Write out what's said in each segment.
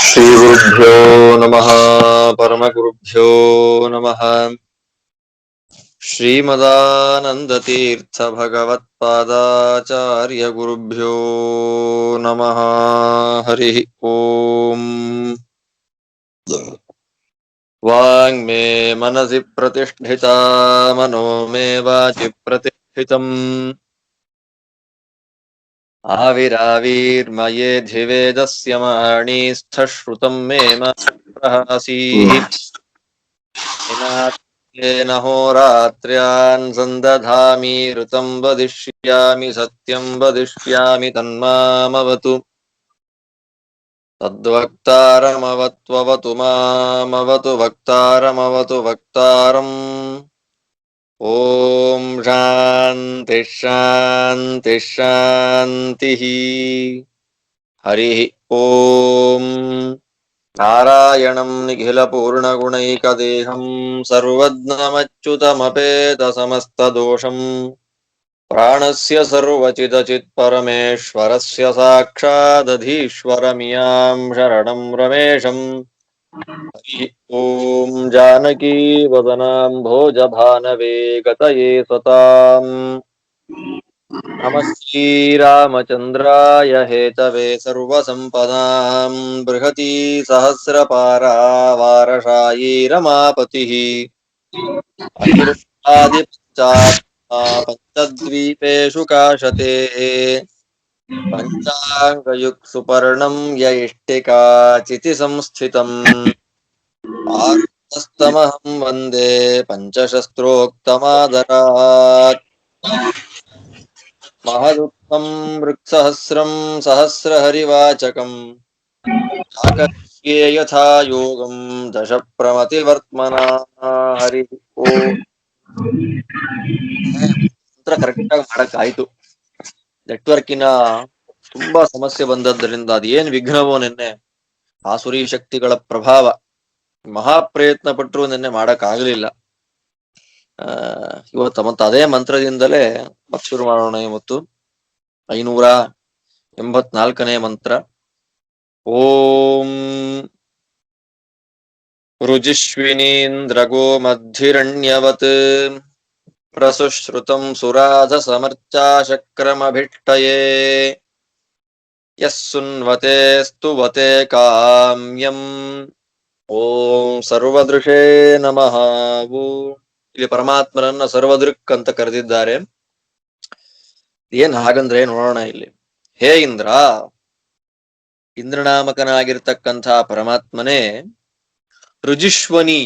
श्रीगुरुभ्यो नमः। परमगुरुभ्यो नमः। श्रीमदानन्दतीर्थ भगवत्पादाचार्य गुरुभ्यो नमः। हरिः ओम्। वाङ्मे मनसि प्रतिष्ठिता मनो मे वाचि प्रतिष्ठितम्। आविराविर्मये धिवेदस्य माणिस्थश्रुतम् मे प्रहासीः। येन होरात्र्यान् सन्दधामि ऋतं वदिष्यामि सत्यं वदिष्यामि तन्मामवतु। तद्वक्तारमवत्ववतु मामवतु वक्तारमवतु वक्तारम्। ॐ शान्ति शान्ति शान्तिः। हरिः ॐ। नारायणं निखिलपूर्णगुणैकदेहं सर्वज्ञमच्युतमपेतसमस्तदोषम् प्राणस्य सर्वचिदचित्परमेश्वरस्य साक्षादधीश्वरमियां शरणं रमेशम्। हरिः ॐ। जानकीवदनाम्भोजभानवे गतये सताम्। नमः श्रीरामचन्द्राय हेतवे सर्वसम्पदां बृहती सहस्रपारावारशायी रमापतिः अनिरुद्धादिपश्चात्मा पञ्चद्वीपेषु काशते पञ्चाङ्गयुक्सुपर्णं य इष्टिकाचिति संस्थितम् आरुणस्तमहं वन्दे पञ्चशस्त्रोक्तमादरात् महदुक्तं मृत्सहस्रं सहस्रहरिवाचकम् चाकर्ष्ये यथा योगं दश प्रमतिवर्त्मना। हरिः ಓಂ. ಮಂತ್ರ ಕರೆಕ್ಟ್ ಆಗಿ ಮಾಡಕ್ಕಾಯ್ತು. ನೆಟ್ವರ್ಕಿನ ತುಂಬಾ ಸಮಸ್ಯೆ ಬಂದದ್ದರಿಂದ ಅದೇನ್ ವಿಘ್ನವೋ ನಿನ್ನೆ ಆಸುರಿ ಶಕ್ತಿಗಳ ಪ್ರಭಾವ. ಮಹಾಪ್ರಯತ್ನ ಪಟ್ಟರು ನಿನ್ನೆ ಮಾಡಕ್ ಆಗ್ಲಿಲ್ಲ. ಇವತ್ತು ಮತ್ತೆ ಅದೇ ಮಂತ್ರದಿಂದಲೇ ಮತ್ತೆ ಶುರು ಮಾಡೋಣ. ಇವತ್ತು 584ನೇ ಮಂತ್ರ. ಓಂ ರುಜಿಷ್ವಿನೀಂದ್ರಗೋ ಮದ್ಧಿರಣ್ಯವತ್ ಪ್ರಸುಶ್ರುತಂ ಸುರಾಧ ಸಮರ್ಚಾಶಕ್ರಮಭಿಷ್ಟಯೇ ಯಸ್ ಸುನ್ವತೆ ಸ್ತುವತೆ ಕಾಮ್ಯಂ. ಓಂ ಸರ್ವದೃಶೇ ನಮಃ. ಇಲ್ಲಿ ಪರಮಾತ್ಮನನ್ನ ಸರ್ವದೃಕ್ ಅಂತ ಕರೆದಿದ್ದಾರೆ. ಏನ್ ಹಾಗಂದ್ರೆ ನೋಡೋಣ ಇಲ್ಲಿ. ಹೇ ಇಂದ್ರ, ಇಂದ್ರನಾಮಕನಾಗಿರ್ತಕ್ಕಂಥ ಪರಮಾತ್ಮನೇ ರುಜಿಷ್ವನಿ.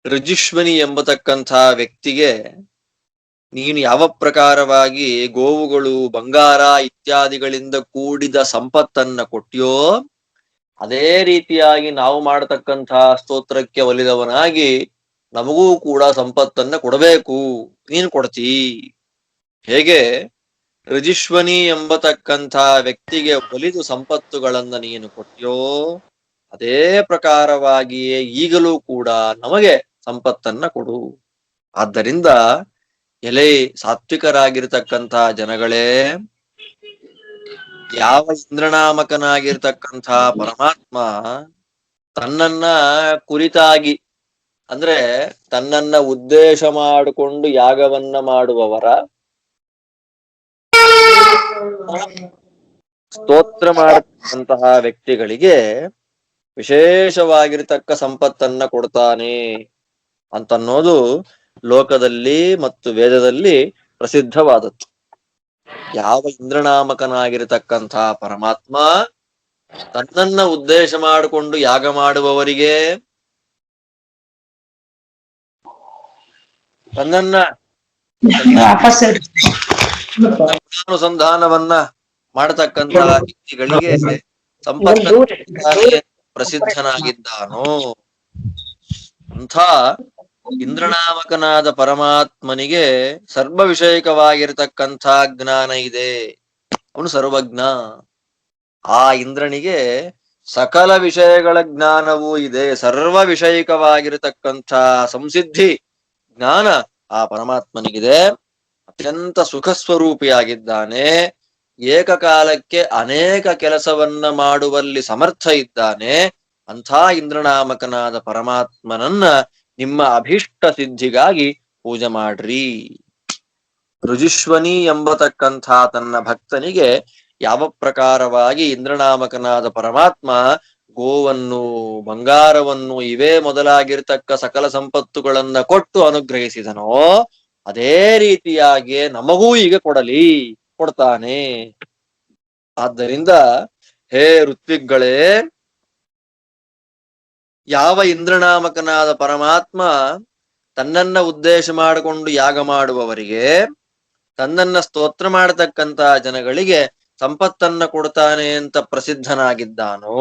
ರುಜಿಷ್ವನಿ ಎಂಬತಕ್ಕಂಥ ವ್ಯಕ್ತಿಗೆ ನೀನು ಯಾವ ಪ್ರಕಾರವಾಗಿ ಗೋವುಗಳು, ಬಂಗಾರ ಇತ್ಯಾದಿಗಳಿಂದ ಕೂಡಿದ ಸಂಪತ್ತನ್ನ ಕೊಟ್ಟಿಯೋ ಅದೇ ರೀತಿಯಾಗಿ ನಾವು ಮಾಡತಕ್ಕಂಥ ಸ್ತೋತ್ರಕ್ಕೆ ಒಲಿದವನಾಗಿ ನಮಗೂ ಕೂಡ ಸಂಪತ್ತನ್ನ ಕೊಡಬೇಕು. ನೀನು ಕೊಡ್ತೀ. ಹೇಗೆ ರುಜಿಷ್ವನಿ ಎಂಬತಕ್ಕಂಥ ವ್ಯಕ್ತಿಗೆ ಒಲಿದು ಸಂಪತ್ತುಗಳನ್ನ ನೀನು ಕೊಟ್ಟಿಯೋ ಅದೇ ಪ್ರಕಾರವಾಗಿಯೇ ಈಗಲೂ ಕೂಡ ನಮಗೆ ಸಂಪತ್ತನ್ನ ಕೊಡು. ಆದ್ದರಿಂದ ಎಲೆ ಸಾತ್ವಿಕರಾಗಿರ್ತಕ್ಕಂಥ ಜನಗಳೇ, ಯಾವ ಇಂದ್ರನಾಮಕನಾಗಿರ್ತಕ್ಕಂಥ ಪರಮಾತ್ಮ ತನ್ನನ್ನ ಕುರಿತಾಗಿ ಅಂದ್ರೆ ತನ್ನನ್ನ ಉದ್ದೇಶ ಮಾಡಿಕೊಂಡು ಯಾಗವನ್ನ ಮಾಡುವವರ ಸ್ತೋತ್ರ ಮಾಡತಕ್ಕಂತಹ ವ್ಯಕ್ತಿಗಳಿಗೆ ವಿಶೇಷವಾಗಿರ್ತಕ್ಕ ಸಂಪತ್ತನ್ನ ಕೊಡ್ತಾನೆ ಅಂತನ್ನೋದು ಲೋಕದಲ್ಲಿ ಮತ್ತು ವೇದದಲ್ಲಿ ಪ್ರಸಿದ್ಧವಾದದ್ದು. ಯಾವ ಇಂದ್ರನಾಮಕನಾಗಿರ್ತಕ್ಕಂಥ ಪರಮಾತ್ಮ ತನ್ನನ್ನ ಉದ್ದೇಶ ಮಾಡಿಕೊಂಡು ಯಾಗ ಮಾಡುವವರಿಗೆ, ತನ್ನನ್ನ ಅನುಸಂಧಾನವನ್ನ ಮಾಡತಕ್ಕಂತ ವ್ಯಕ್ತಿಗಳಿಗೆ ಸಂಪತ್ತ ಪ್ರಸಿದ್ಧನಾಗಿದ್ದಾನೋ ಅಂಥ ಇಂದ್ರನಾಮಕನಾದ ಪರಮಾತ್ಮನಿಗೆ ಸರ್ವ ವಿಷಯಕವಾಗಿರ್ತಕ್ಕಂಥ ಜ್ಞಾನ ಇದೆ. ಅವನು ಸರ್ವಜ್ಞ. ಆ ಇಂದ್ರನಿಗೆ ಸಕಲ ವಿಷಯಗಳ ಜ್ಞಾನವೂ ಇದೆ. ಸರ್ವ ವಿಷಯಕವಾಗಿರತಕ್ಕಂಥ ಸಂಸಿದ್ಧಿ ಜ್ಞಾನ ಆ ಪರಮಾತ್ಮನಿಗಿದೆ. ಅತ್ಯಂತ ಸುಖ ಸ್ವರೂಪಿಯಾಗಿದ್ದಾನೆ. ಏಕಕಾಲಕ್ಕೆ ಅನೇಕ ಕೆಲಸವನ್ನ ಮಾಡುವಲ್ಲಿ ಸಮರ್ಥ ಇದ್ದಾನೆ. ಅಂಥ ಇಂದ್ರನಾಮಕನಾದ ಪರಮಾತ್ಮನನ್ನ ನಿಮ್ಮ ಅಭೀಷ್ಟ ಸಿದ್ಧಿಗಾಗಿ ಪೂಜೆ ಮಾಡ್ರಿ. ರುಜಿಶ್ವನಿ ಎಂಬತಕ್ಕಂಥ ತನ್ನ ಭಕ್ತನಿಗೆ ಯಾವ ಪ್ರಕಾರವಾಗಿ ಇಂದ್ರನಾಮಕನಾದ ಪರಮಾತ್ಮ ಗೋವನ್ನು, ಬಂಗಾರವನ್ನು ಇವೇ ಮೊದಲಾಗಿರ್ತಕ್ಕ ಸಕಲ ಸಂಪತ್ತುಗಳನ್ನ ಕೊಟ್ಟು ಅನುಗ್ರಹಿಸಿದನೋ ಅದೇ ರೀತಿಯಾಗಿ ನಮಗೂ ಈಗ ಕೊಡ್ತಾನೆ. ಆದ್ದರಿಂದ ಹೇ ಋತ್ವಿಗ್ಗಳೇ, ಯಾವ ಇಂದ್ರನಾಮಕನಾದ ಪರಮಾತ್ಮ ತನ್ನನ್ನ ಉದ್ದೇಶ ಮಾಡಿಕೊಂಡು ಯಾಗ ಮಾಡುವವರಿಗೆ, ತನ್ನನ್ನ ಸ್ತೋತ್ರ ಮಾಡತಕ್ಕಂತ ಜನಗಳಿಗೆ ಸಂಪತ್ತನ್ನ ಕೊಡ್ತಾನೆ ಅಂತ ಪ್ರಸಿದ್ಧನಾಗಿದ್ದಾನೋ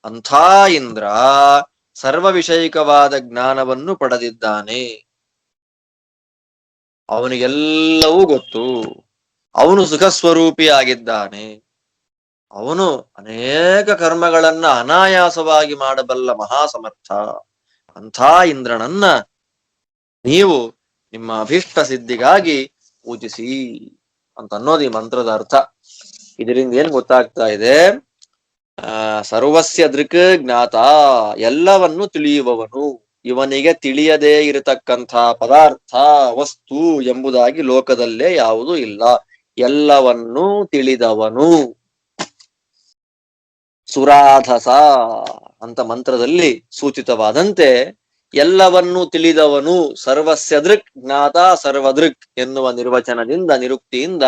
ಅಂಥ ಇಂದ್ರ ಸರ್ವ ವಿಷಯಿಕವಾದ ಜ್ಞಾನವನ್ನು ಪಡೆದಿದ್ದಾನೆ. ಅವನಿಗೆಲ್ಲವೂ ಗೊತ್ತು. ಅವನು ಸುಖ ಸ್ವರೂಪಿಯಾಗಿದ್ದಾನೆ. ಅವನು ಅನೇಕ ಕರ್ಮಗಳನ್ನ ಅನಾಯಾಸವಾಗಿ ಮಾಡಬಲ್ಲ ಮಹಾಸಮರ್ಥ. ಅಂಥ ಇಂದ್ರನನ್ನ ನೀವು ನಿಮ್ಮ ಅಭೀಷ್ಟ ಸಿದ್ಧಿಗಾಗಿ ಪೂಜಿಸಿ ಅಂತ ಅನ್ನೋದು ಈ ಮಂತ್ರದ ಅರ್ಥ. ಇದರಿಂದ ಏನ್ ಗೊತ್ತಾಗ್ತಾ ಇದೆ? ಸರ್ವಸ್ಯ ದೃಕ್ ಜ್ಞಾತ, ಎಲ್ಲವನ್ನು ತಿಳಿಯುವವನು. ಇವನಿಗೆ ತಿಳಿಯದೇ ಇರತಕ್ಕಂಥ ಪದಾರ್ಥ, ವಸ್ತು ಎಂಬುದಾಗಿ ಲೋಕದಲ್ಲೇ ಯಾವುದೂ ಇಲ್ಲ. ಎಲ್ಲವನ್ನೂ ತಿಳಿದವನು. ಸುರಾಧಸ ಅಂತ ಮಂತ್ರದಲ್ಲಿ ಸೂಚಿತವಾದಂತೆ ಎಲ್ಲವನ್ನೂ ತಿಳಿದವನು, ಸರ್ವಸ್ಯ ದೃಕ್ ಜ್ಞಾತ ಸರ್ವದೃಕ್ ಎನ್ನುವ ನಿರ್ವಚನದಿಂದ, ನಿರುಕ್ತಿಯಿಂದ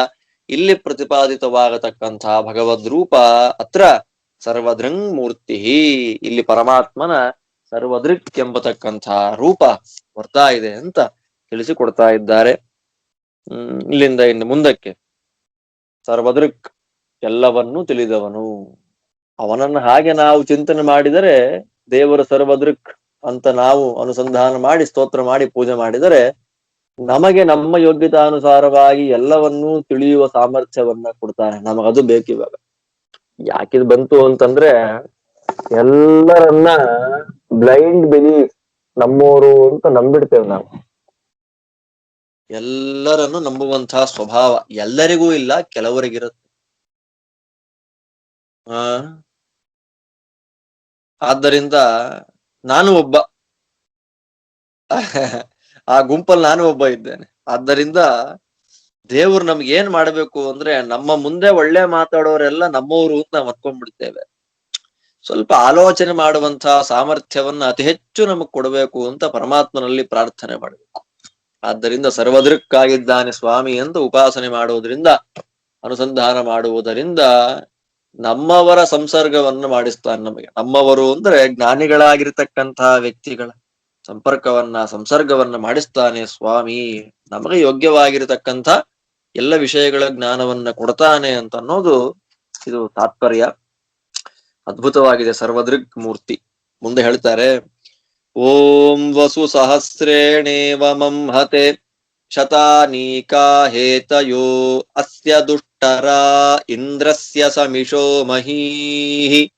ಇಲ್ಲಿ ಪ್ರತಿಪಾದಿತವಾಗತಕ್ಕಂತಹ ಭಗವದ್ ರೂಪ ಅತ್ರ ಸರ್ವದೃಂಗ್ ಮೂರ್ತಿ. ಇಲ್ಲಿ ಪರಮಾತ್ಮನ ಸರ್ವದೃಕ್ ಎಂಬತಕ್ಕಂತಹ ರೂಪ ಬರ್ತಾ ಇದೆ ಅಂತ ತಿಳಿಸಿಕೊಡ್ತಾ ಇದ್ದಾರೆ. ಇಲ್ಲಿಂದ ಇನ್ನು ಮುಂದಕ್ಕೆ ಸರ್ವದೃಕ್, ಎಲ್ಲವನ್ನೂ ತಿಳಿದವನು. ಅವನನ್ನು ಹಾಗೆ ನಾವು ಚಿಂತನೆ ಮಾಡಿದರೆ, ದೇವರು ಸರ್ವದೃಕ್ ಅಂತ ನಾವು ಅನುಸಂಧಾನ ಮಾಡಿ ಸ್ತೋತ್ರ ಮಾಡಿ ಪೂಜೆ ಮಾಡಿದರೆ, ನಮಗೆ ನಮ್ಮ ಯೋಗ್ಯತಾನುಸಾರವಾಗಿ ಎಲ್ಲವನ್ನೂ ತಿಳಿಯುವ ಸಾಮರ್ಥ್ಯವನ್ನ ಕೊಡ್ತಾನೆ. ನಮಗದು ಬೇಕಿವಾಗ. ಯಾಕಿದ್ ಬಂತು ಅಂತಂದ್ರೆ, ಎಲ್ಲರನ್ನ ಬ್ಲೈಂಡ್ ಬಿಲೀಫ್, ನಮ್ಮೋರು ಅಂತ ನಂಬಿಡ್ತೇವೆ ನಾವು. ಎಲ್ಲರನ್ನು ನಂಬುವಂತಹ ಸ್ವಭಾವ ಎಲ್ಲರಿಗೂ ಇಲ್ಲ, ಕೆಲವರಿಗಿರುತ್ತೆ. ಆದ್ದರಿಂದ ನಾನು ಒಬ್ಬ, ಆ ಗುಂಪಲ್ಲಿ ನಾನು ಒಬ್ಬ ಇದ್ದೇನೆ. ಆದ್ದರಿಂದ ದೇವ್ರು ನಮ್ಗೆ ಏನ್ ಮಾಡ್ಬೇಕು ಅಂದ್ರೆ, ನಮ್ಮ ಮುಂದೆ ಒಳ್ಳೆ ಮಾತಾಡೋರೆಲ್ಲ ನಮ್ಮವರು ಅಂತ ನಾವು ಅನ್ಕೊಂಡ್ಬಿಡ್ತೇವೆ. ಸ್ವಲ್ಪ ಆಲೋಚನೆ ಮಾಡುವಂತಹ ಸಾಮರ್ಥ್ಯವನ್ನ ಅತಿ ಹೆಚ್ಚು ನಮಗ್ ಕೊಡಬೇಕು ಅಂತ ಪರಮಾತ್ಮನಲ್ಲಿ ಪ್ರಾರ್ಥನೆ ಮಾಡಬೇಕು. ಆದ್ದರಿಂದ ಸರ್ವದೃಕ್ಕಾಗಿದ್ದಾನೆ ಸ್ವಾಮಿ ಅಂತ ಉಪಾಸನೆ ಮಾಡುವುದರಿಂದ, ಅನುಸಂಧಾನ ಮಾಡುವುದರಿಂದ ನಮ್ಮವರ ಸಂಸರ್ಗವನ್ನು ಮಾಡಿಸ್ತಾನೆ ನಮಗೆ. ನಮ್ಮವರು ಅಂದ್ರೆ ಜ್ಞಾನಿಗಳಾಗಿರ್ತಕ್ಕಂತಹ ವ್ಯಕ್ತಿಗಳ ಸಂಸರ್ಗವನ್ನ ಮಾಡಿಸ್ತಾನೆ ಸ್ವಾಮಿ. ನಮಗೆ ಯೋಗ್ಯವಾಗಿರತಕ್ಕಂಥ ಎಲ್ಲ ವಿಷಯಗಳ ಜ್ಞಾನವನ್ನ ಕೊಡ್ತಾನೆ ಅಂತ ಅನ್ನೋದು ಇದು ತಾತ್ಪರ್ಯ. ಅದ್ಭುತವಾಗಿದೆ ಸರ್ವದೃಕ್ ಮೂರ್ತಿ. ಮುಂದೆ ಹೇಳ್ತಾರೆ, ಓಂ ವಸು ಸಹಸ್ರೇಣೇವ ಮಂಹತೆ ಶತಾನೀಕಾ ಹೇತಯೋ ಅಸ್ಯ ದುಷ್ಟರ ಇಂದ್ರಸ್ಯ ಸಮಿಶೋ ಮಹೀಹಿ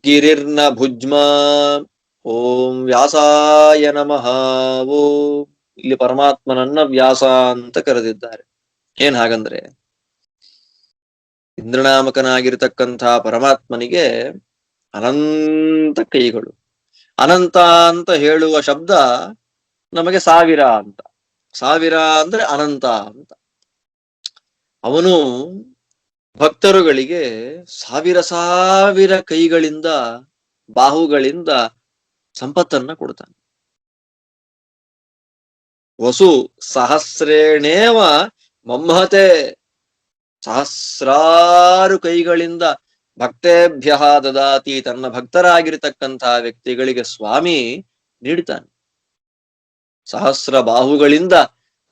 ಗಿರಿರ್ನ ಭುಜ್ಮ. ಓಂ ವ್ಯಾಸಾಯ ನಮಃ. ಓಂ, ಇಲ್ಲಿ ಪರಮಾತ್ಮನನ್ನ ವ್ಯಾಸ ಅಂತ ಕರೆದಿದ್ದಾರೆ. ಏನ್ ಹಾಗಂದ್ರೆ, ಇಂದ್ರನಾಮಕನಾಗಿರ್ತಕ್ಕಂಥ ಪರಮಾತ್ಮನಿಗೆ ಅನಂತ ಕೈಗಳು. ಅನಂತ ಅಂತ ಹೇಳುವ ಶಬ್ದ ನಮಗೆ ಸಾವಿರ ಅಂತ. ಸಾವಿರ ಅಂದ್ರೆ ಅನಂತ ಅಂತ. ಅವನು ಭಕ್ತರುಗಳಿಗೆ ಸಾವಿರ ಸಾವಿರ ಕೈಗಳಿಂದ, ಬಾಹುಗಳಿಂದ ಸಂಪತ್ತನ್ನ ಕೊಡ್ತಾನೆ. ವಸು ಸಹಸ್ರೇಣೇವ ಮಮ್ಮಹತೆ, ಸಹಸ್ರಾರು ಕೈಗಳಿಂದ ಭಕ್ತೇಭ್ಯ ದದಾತಿ, ತನ್ನ ಭಕ್ತರಾಗಿರ್ತಕ್ಕಂತಹ ವ್ಯಕ್ತಿಗಳಿಗೆ ಸ್ವಾಮಿ ನೀಡ್ತಾನೆ. ಸಹಸ್ರ ಬಾಹುಗಳಿಂದ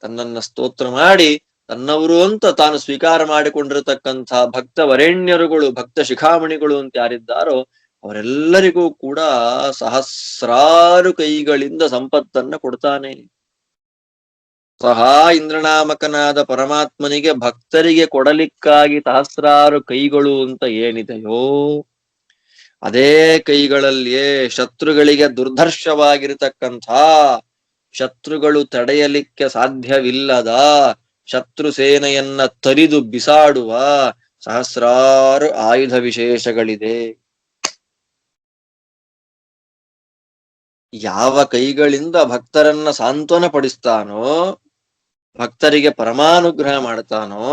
ತನ್ನನ್ನ ಸ್ತೋತ್ರ ಮಾಡಿ ತನ್ನವರು ಅಂತ ತಾನು ಸ್ವೀಕಾರ ಮಾಡಿಕೊಂಡಿರತಕ್ಕಂಥ ಭಕ್ತ ವರೇಣ್ಯರುಗಳು, ಭಕ್ತ ಶಿಖಾಮಣಿಗಳು ಅಂತ ಯಾರಿದ್ದಾರೋ ಅವರೆಲ್ಲರಿಗೂ ಕೂಡ ಸಹಸ್ರಾರು ಕೈಗಳಿಂದ ಸಂಪತ್ತನ್ನ ಕೊಡ್ತಾನೆ. ಸಹ ಇಂದ್ರನಾಮಕನಾದ ಪರಮಾತ್ಮನಿಗೆ ಭಕ್ತರಿಗೆ ಕೊಡಲಿಕ್ಕಾಗಿ ಸಹಸ್ರಾರು ಕೈಗಳು ಅಂತ ಏನಿದೆಯೋ, ಅದೇ ಕೈಗಳಲ್ಲಿಯೇ ಶತ್ರುಗಳಿಗೆ ದುರ್ಧರ್ಷವಾಗಿರತಕ್ಕಂಥ, ಶತ್ರುಗಳು ತಡೆಯಲಿಕ್ಕೆ ಸಾಧ್ಯವಿಲ್ಲದ ಶತ್ರು ಸೇನೆಯನ್ನ ತರಿದು ಬಿಸಾಡುವ ಸಹಸ್ರಾರು ಆಯುಧ ವಿಶೇಷಗಳಿದೆ. ಯಾವ ಕೈಗಳಿಂದ ಭಕ್ತರನ್ನ ಸಾಂತ್ವನ ಪಡಿಸ್ತಾನೋ, ಭಕ್ತರಿಗೆ ಪರಮಾನುಗ್ರಹ ಮಾಡ್ತಾನೋ,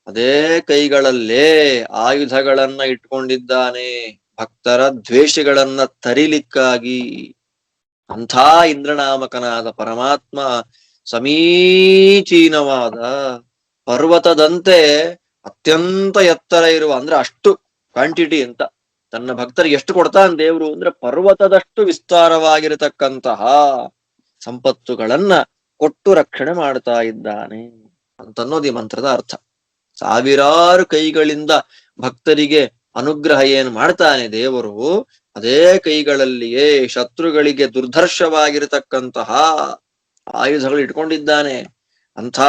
ಅದೇ ಕೈಗಳಲ್ಲೇ ಆಯುಧಗಳನ್ನ ಇಟ್ಕೊಂಡಿದ್ದಾನೆ ಭಕ್ತರ ದ್ವೇಷಗಳನ್ನ ತರಿಲಿಕ್ಕಾಗಿ. ಅಂಥ ಇಂದ್ರನಾಮಕನಾದ ಪರಮಾತ್ಮ ಸಮೀಚೀನವಾದ ಪರ್ವತದಂತೆ ಅತ್ಯಂತ ಎತ್ತರ ಇರುವ, ಅಂದ್ರೆ ಅಷ್ಟು ಕ್ವಾಂಟಿಟಿ ಅಂತ ತನ್ನ ಭಕ್ತರಿಗೆ ಎಷ್ಟು ಕೊಡ್ತಾನೆ ದೇವ್ರು ಅಂದ್ರೆ ಪರ್ವತದಷ್ಟು ವಿಸ್ತಾರವಾಗಿರತಕ್ಕಂತಹ ಸಂಪತ್ತುಗಳನ್ನ ಕೊಟ್ಟು ರಕ್ಷಣೆ ಮಾಡ್ತಾ ಇದ್ದಾನೆ ಅಂತನ್ನೋದು ಈ ಮಂತ್ರದ ಅರ್ಥ. ಸಾವಿರಾರು ಕೈಗಳಿಂದ ಭಕ್ತರಿಗೆ ಅನುಗ್ರಹ ಏನ್ ಮಾಡ್ತಾನೆ ದೇವರು, ಅದೇ ಕೈಗಳಲ್ಲಿಯೇ ಶತ್ರುಗಳಿಗೆ ದುರ್ಧರ್ಷವಾಗಿರತಕ್ಕಂತಹ ಆಯುಧಗಳು ಇಟ್ಕೊಂಡಿದ್ದಾನೆ. ಅಂಥ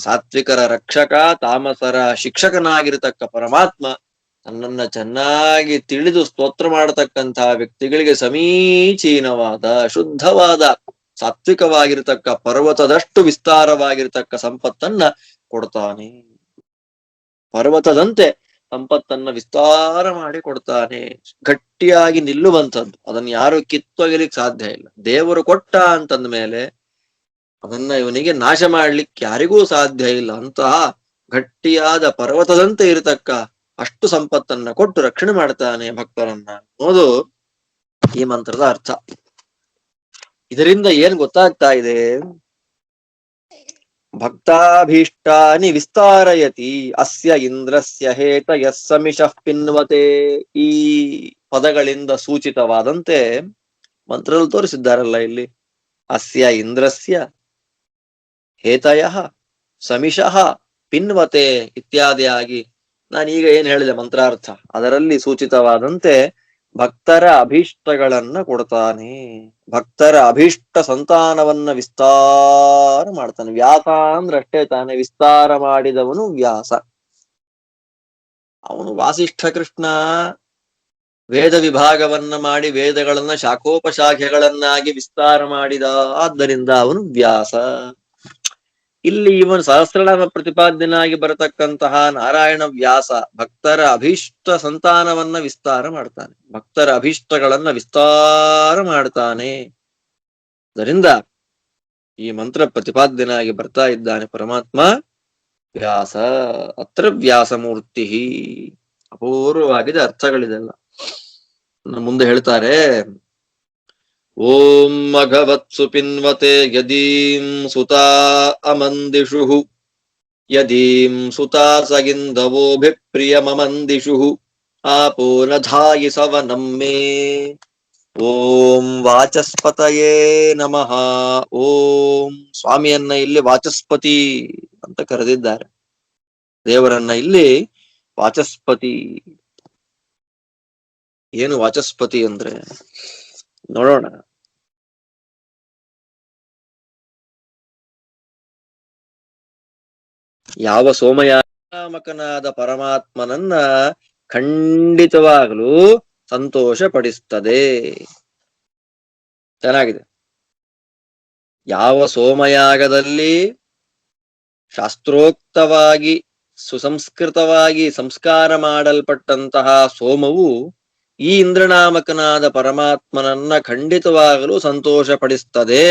ಸಾತ್ವಿಕರ ರಕ್ಷಕ, ತಾಮಸರ ಶಿಕ್ಷಕನಾಗಿರತಕ್ಕ ಪರಮಾತ್ಮ ತನ್ನನ್ನ ಚೆನ್ನಾಗಿ ತಿಳಿದು ಸ್ತೋತ್ರ ಮಾಡತಕ್ಕಂತಹ ವ್ಯಕ್ತಿಗಳಿಗೆ ಸಮೀಚೀನವಾದ ಶುದ್ಧವಾದ ಸಾತ್ವಿಕವಾಗಿರತಕ್ಕ ಪರ್ವತದಷ್ಟು ವಿಸ್ತಾರವಾಗಿರತಕ್ಕ ಸಂಪತ್ತನ್ನ ಕೊಡ್ತಾನೆ. ಪರ್ವತದಂತೆ ಸಂಪತ್ತನ್ನ ವಿಸ್ತಾರ ಮಾಡಿ ಕೊಡ್ತಾನೆ. ಗಟ್ಟಿಯಾಗಿ ನಿಲ್ಲುವಂಥದ್ದು, ಅದನ್ನ ಯಾರು ಕಿತ್ತೊಗಿಲಿಕ್ಕೆ ಸಾಧ್ಯ ಇಲ್ಲ. ದೇವರು ಕೊಟ್ಟ ಅಂತಂದ ಮೇಲೆ ಅದನ್ನ ಇವನಿಗೆ ನಾಶ ಮಾಡ್ಲಿಕ್ಕೆ ಯಾರಿಗೂ ಸಾಧ್ಯ ಇಲ್ಲ. ಅಂತಹ ಗಟ್ಟಿಯಾದ ಪರ್ವತದಂತೆ ಇರತಕ್ಕ ಅಷ್ಟು ಸಂಪತ್ತನ್ನ ಕೊಟ್ಟು ರಕ್ಷಣೆ ಮಾಡ್ತಾನೆ ಭಕ್ತರನ್ನ ಅನ್ನೋದು ಈ ಮಂತ್ರದ ಅರ್ಥ. ಇದರಿಂದ ಏನ್ ಗೊತ್ತಾಗ್ತಾ ಇದೆ, ಭಕ್ತಾಭೀಷ್ಟಾನಿ ವಿಸ್ತಾರಯತಿ ಅಸ್ಯ ಇಂದ್ರಸ್ಯ ಹೇತ ಯಸ್ಸಮಿಷಃ ಪಿನ್ವತೆ. ಈ ಪದಗಳಿಂದ ಸೂಚಿತವಾದಂತೆ ಮಂತ್ರದಲ್ಲಿ ತೋರಿಸಿದ್ದಾರಲ್ಲ ಇಲ್ಲಿ, ಅಸ್ಯ ಇಂದ್ರಸ್ಯ ಹೇತಯಃ ಸಮಿಷಃ ಪಿನ್ವತೆ ಇತ್ಯಾದಿಯಾಗಿ ನಾನೀಗ ಏನ್ ಹೇಳಿದೆ ಮಂತ್ರಾರ್ಥ, ಅದರಲ್ಲಿ ಸೂಚಿತವಾದಂತೆ ಭಕ್ತರ ಅಭೀಷ್ಟಗಳನ್ನ ಕೊಡ್ತಾನೆ. ಭಕ್ತರ ಅಭೀಷ್ಟ ಸಂತಾನವನ್ನ ವಿಸ್ತಾರ ಮಾಡ್ತಾನೆ. ವ್ಯಾಸ ಅಂದ್ರೆ ಅಷ್ಟೇ ತಾನೆ, ವಿಸ್ತಾರ ಮಾಡಿದವನು ವ್ಯಾಸ. ಅವನು ವಾಸಿಷ್ಠ ಕೃಷ್ಣ ವೇದ ವಿಭಾಗವನ್ನ ಮಾಡಿ ವೇದಗಳನ್ನ ಶಾಖೋಪಶಾಖೆಗಳನ್ನಾಗಿ ವಿಸ್ತಾರ ಮಾಡಿದ, ಆದ್ದರಿಂದ ಅವನು ವ್ಯಾಸ. ಇಲ್ಲಿ ಇವನು ಸಹಸ್ರನಾಮ ಪ್ರತಿಪಾದ್ಯನಾಗಿ ಬರತಕ್ಕಂತಹ ನಾರಾಯಣ ವ್ಯಾಸ ಭಕ್ತರ ಅಭೀಷ್ಟ ಸಂತಾನವನ್ನ ವಿಸ್ತಾರ ಮಾಡ್ತಾನೆ, ಭಕ್ತರ ಅಭೀಷ್ಟಗಳನ್ನ ವಿಸ್ತಾರ ಮಾಡ್ತಾನೆ. ಅದರಿಂದ ಈ ಮಂತ್ರ ಪ್ರತಿಪಾದ್ಯನಾಗಿ ಬರ್ತಾ ಇದ್ದಾನೆ ಪರಮಾತ್ಮ ವ್ಯಾಸ. ಅತ್ರ ವ್ಯಾಸಮೂರ್ತಿ. ಅಪೂರ್ವವಾಗಿದೆ ಅರ್ಥಗಳಿದೆಲ್ಲ. ಮುಂದೆ ಹೇಳ್ತಾರೆ, ಓಂ ಮಘವತ್ಸು ಪಿನ್ವತೆ ಯದೀಂ ಸುತಾ ಅಮಂದಿಷು ಯದೀಂ ಸುತಾ ಸಗಿಂಧವೋಭಿಪ್ರಿಯಮಮಂದಿಷು ಆಪೋ ನಧಾಯಿ ಸವನಂ ಮೇ. ಓಂ ವಾಚಸ್ಪತಯೇ ನಮಃ. ಓಂ ಸ್ವಾಮಿಯನ್ನ ಇಲ್ಲಿ ವಾಚಸ್ಪತಿ ಅಂತ ಕರೆದಿದ್ದಾರೆ, ದೇವರನ್ನ ಇಲ್ಲಿ ವಾಚಸ್ಪತಿ. ಏನು ವಾಚಸ್ಪತಿ ಅಂದ್ರೆ ನೋಡೋಣ. ಯಾವ ಸೋಮಯಾಮಕನಾದ ಪರಮಾತ್ಮನನ್ನ ಖಂಡಿತವಾಗಲೂ ಸಂತೋಷ ಪಡಿಸ್ತದೆ. ಚೆನ್ನಾಗಿದೆ. ಯಾವ ಸೋಮಯಾಗದಲ್ಲಿ ಶಾಸ್ತ್ರೋಕ್ತವಾಗಿ ಸುಸಂಸ್ಕೃತವಾಗಿ ಸಂಸ್ಕಾರ ಮಾಡಲ್ಪಟ್ಟಂತಹ ಸೋಮವು ಈ ಇಂದ್ರನಾಮಕನಾದ ಪರಮಾತ್ಮನನ್ನ ಖಂಡಿತವಾಗಲೂ ಸಂತೋಷ ಪಡಿಸ್ತದೆ.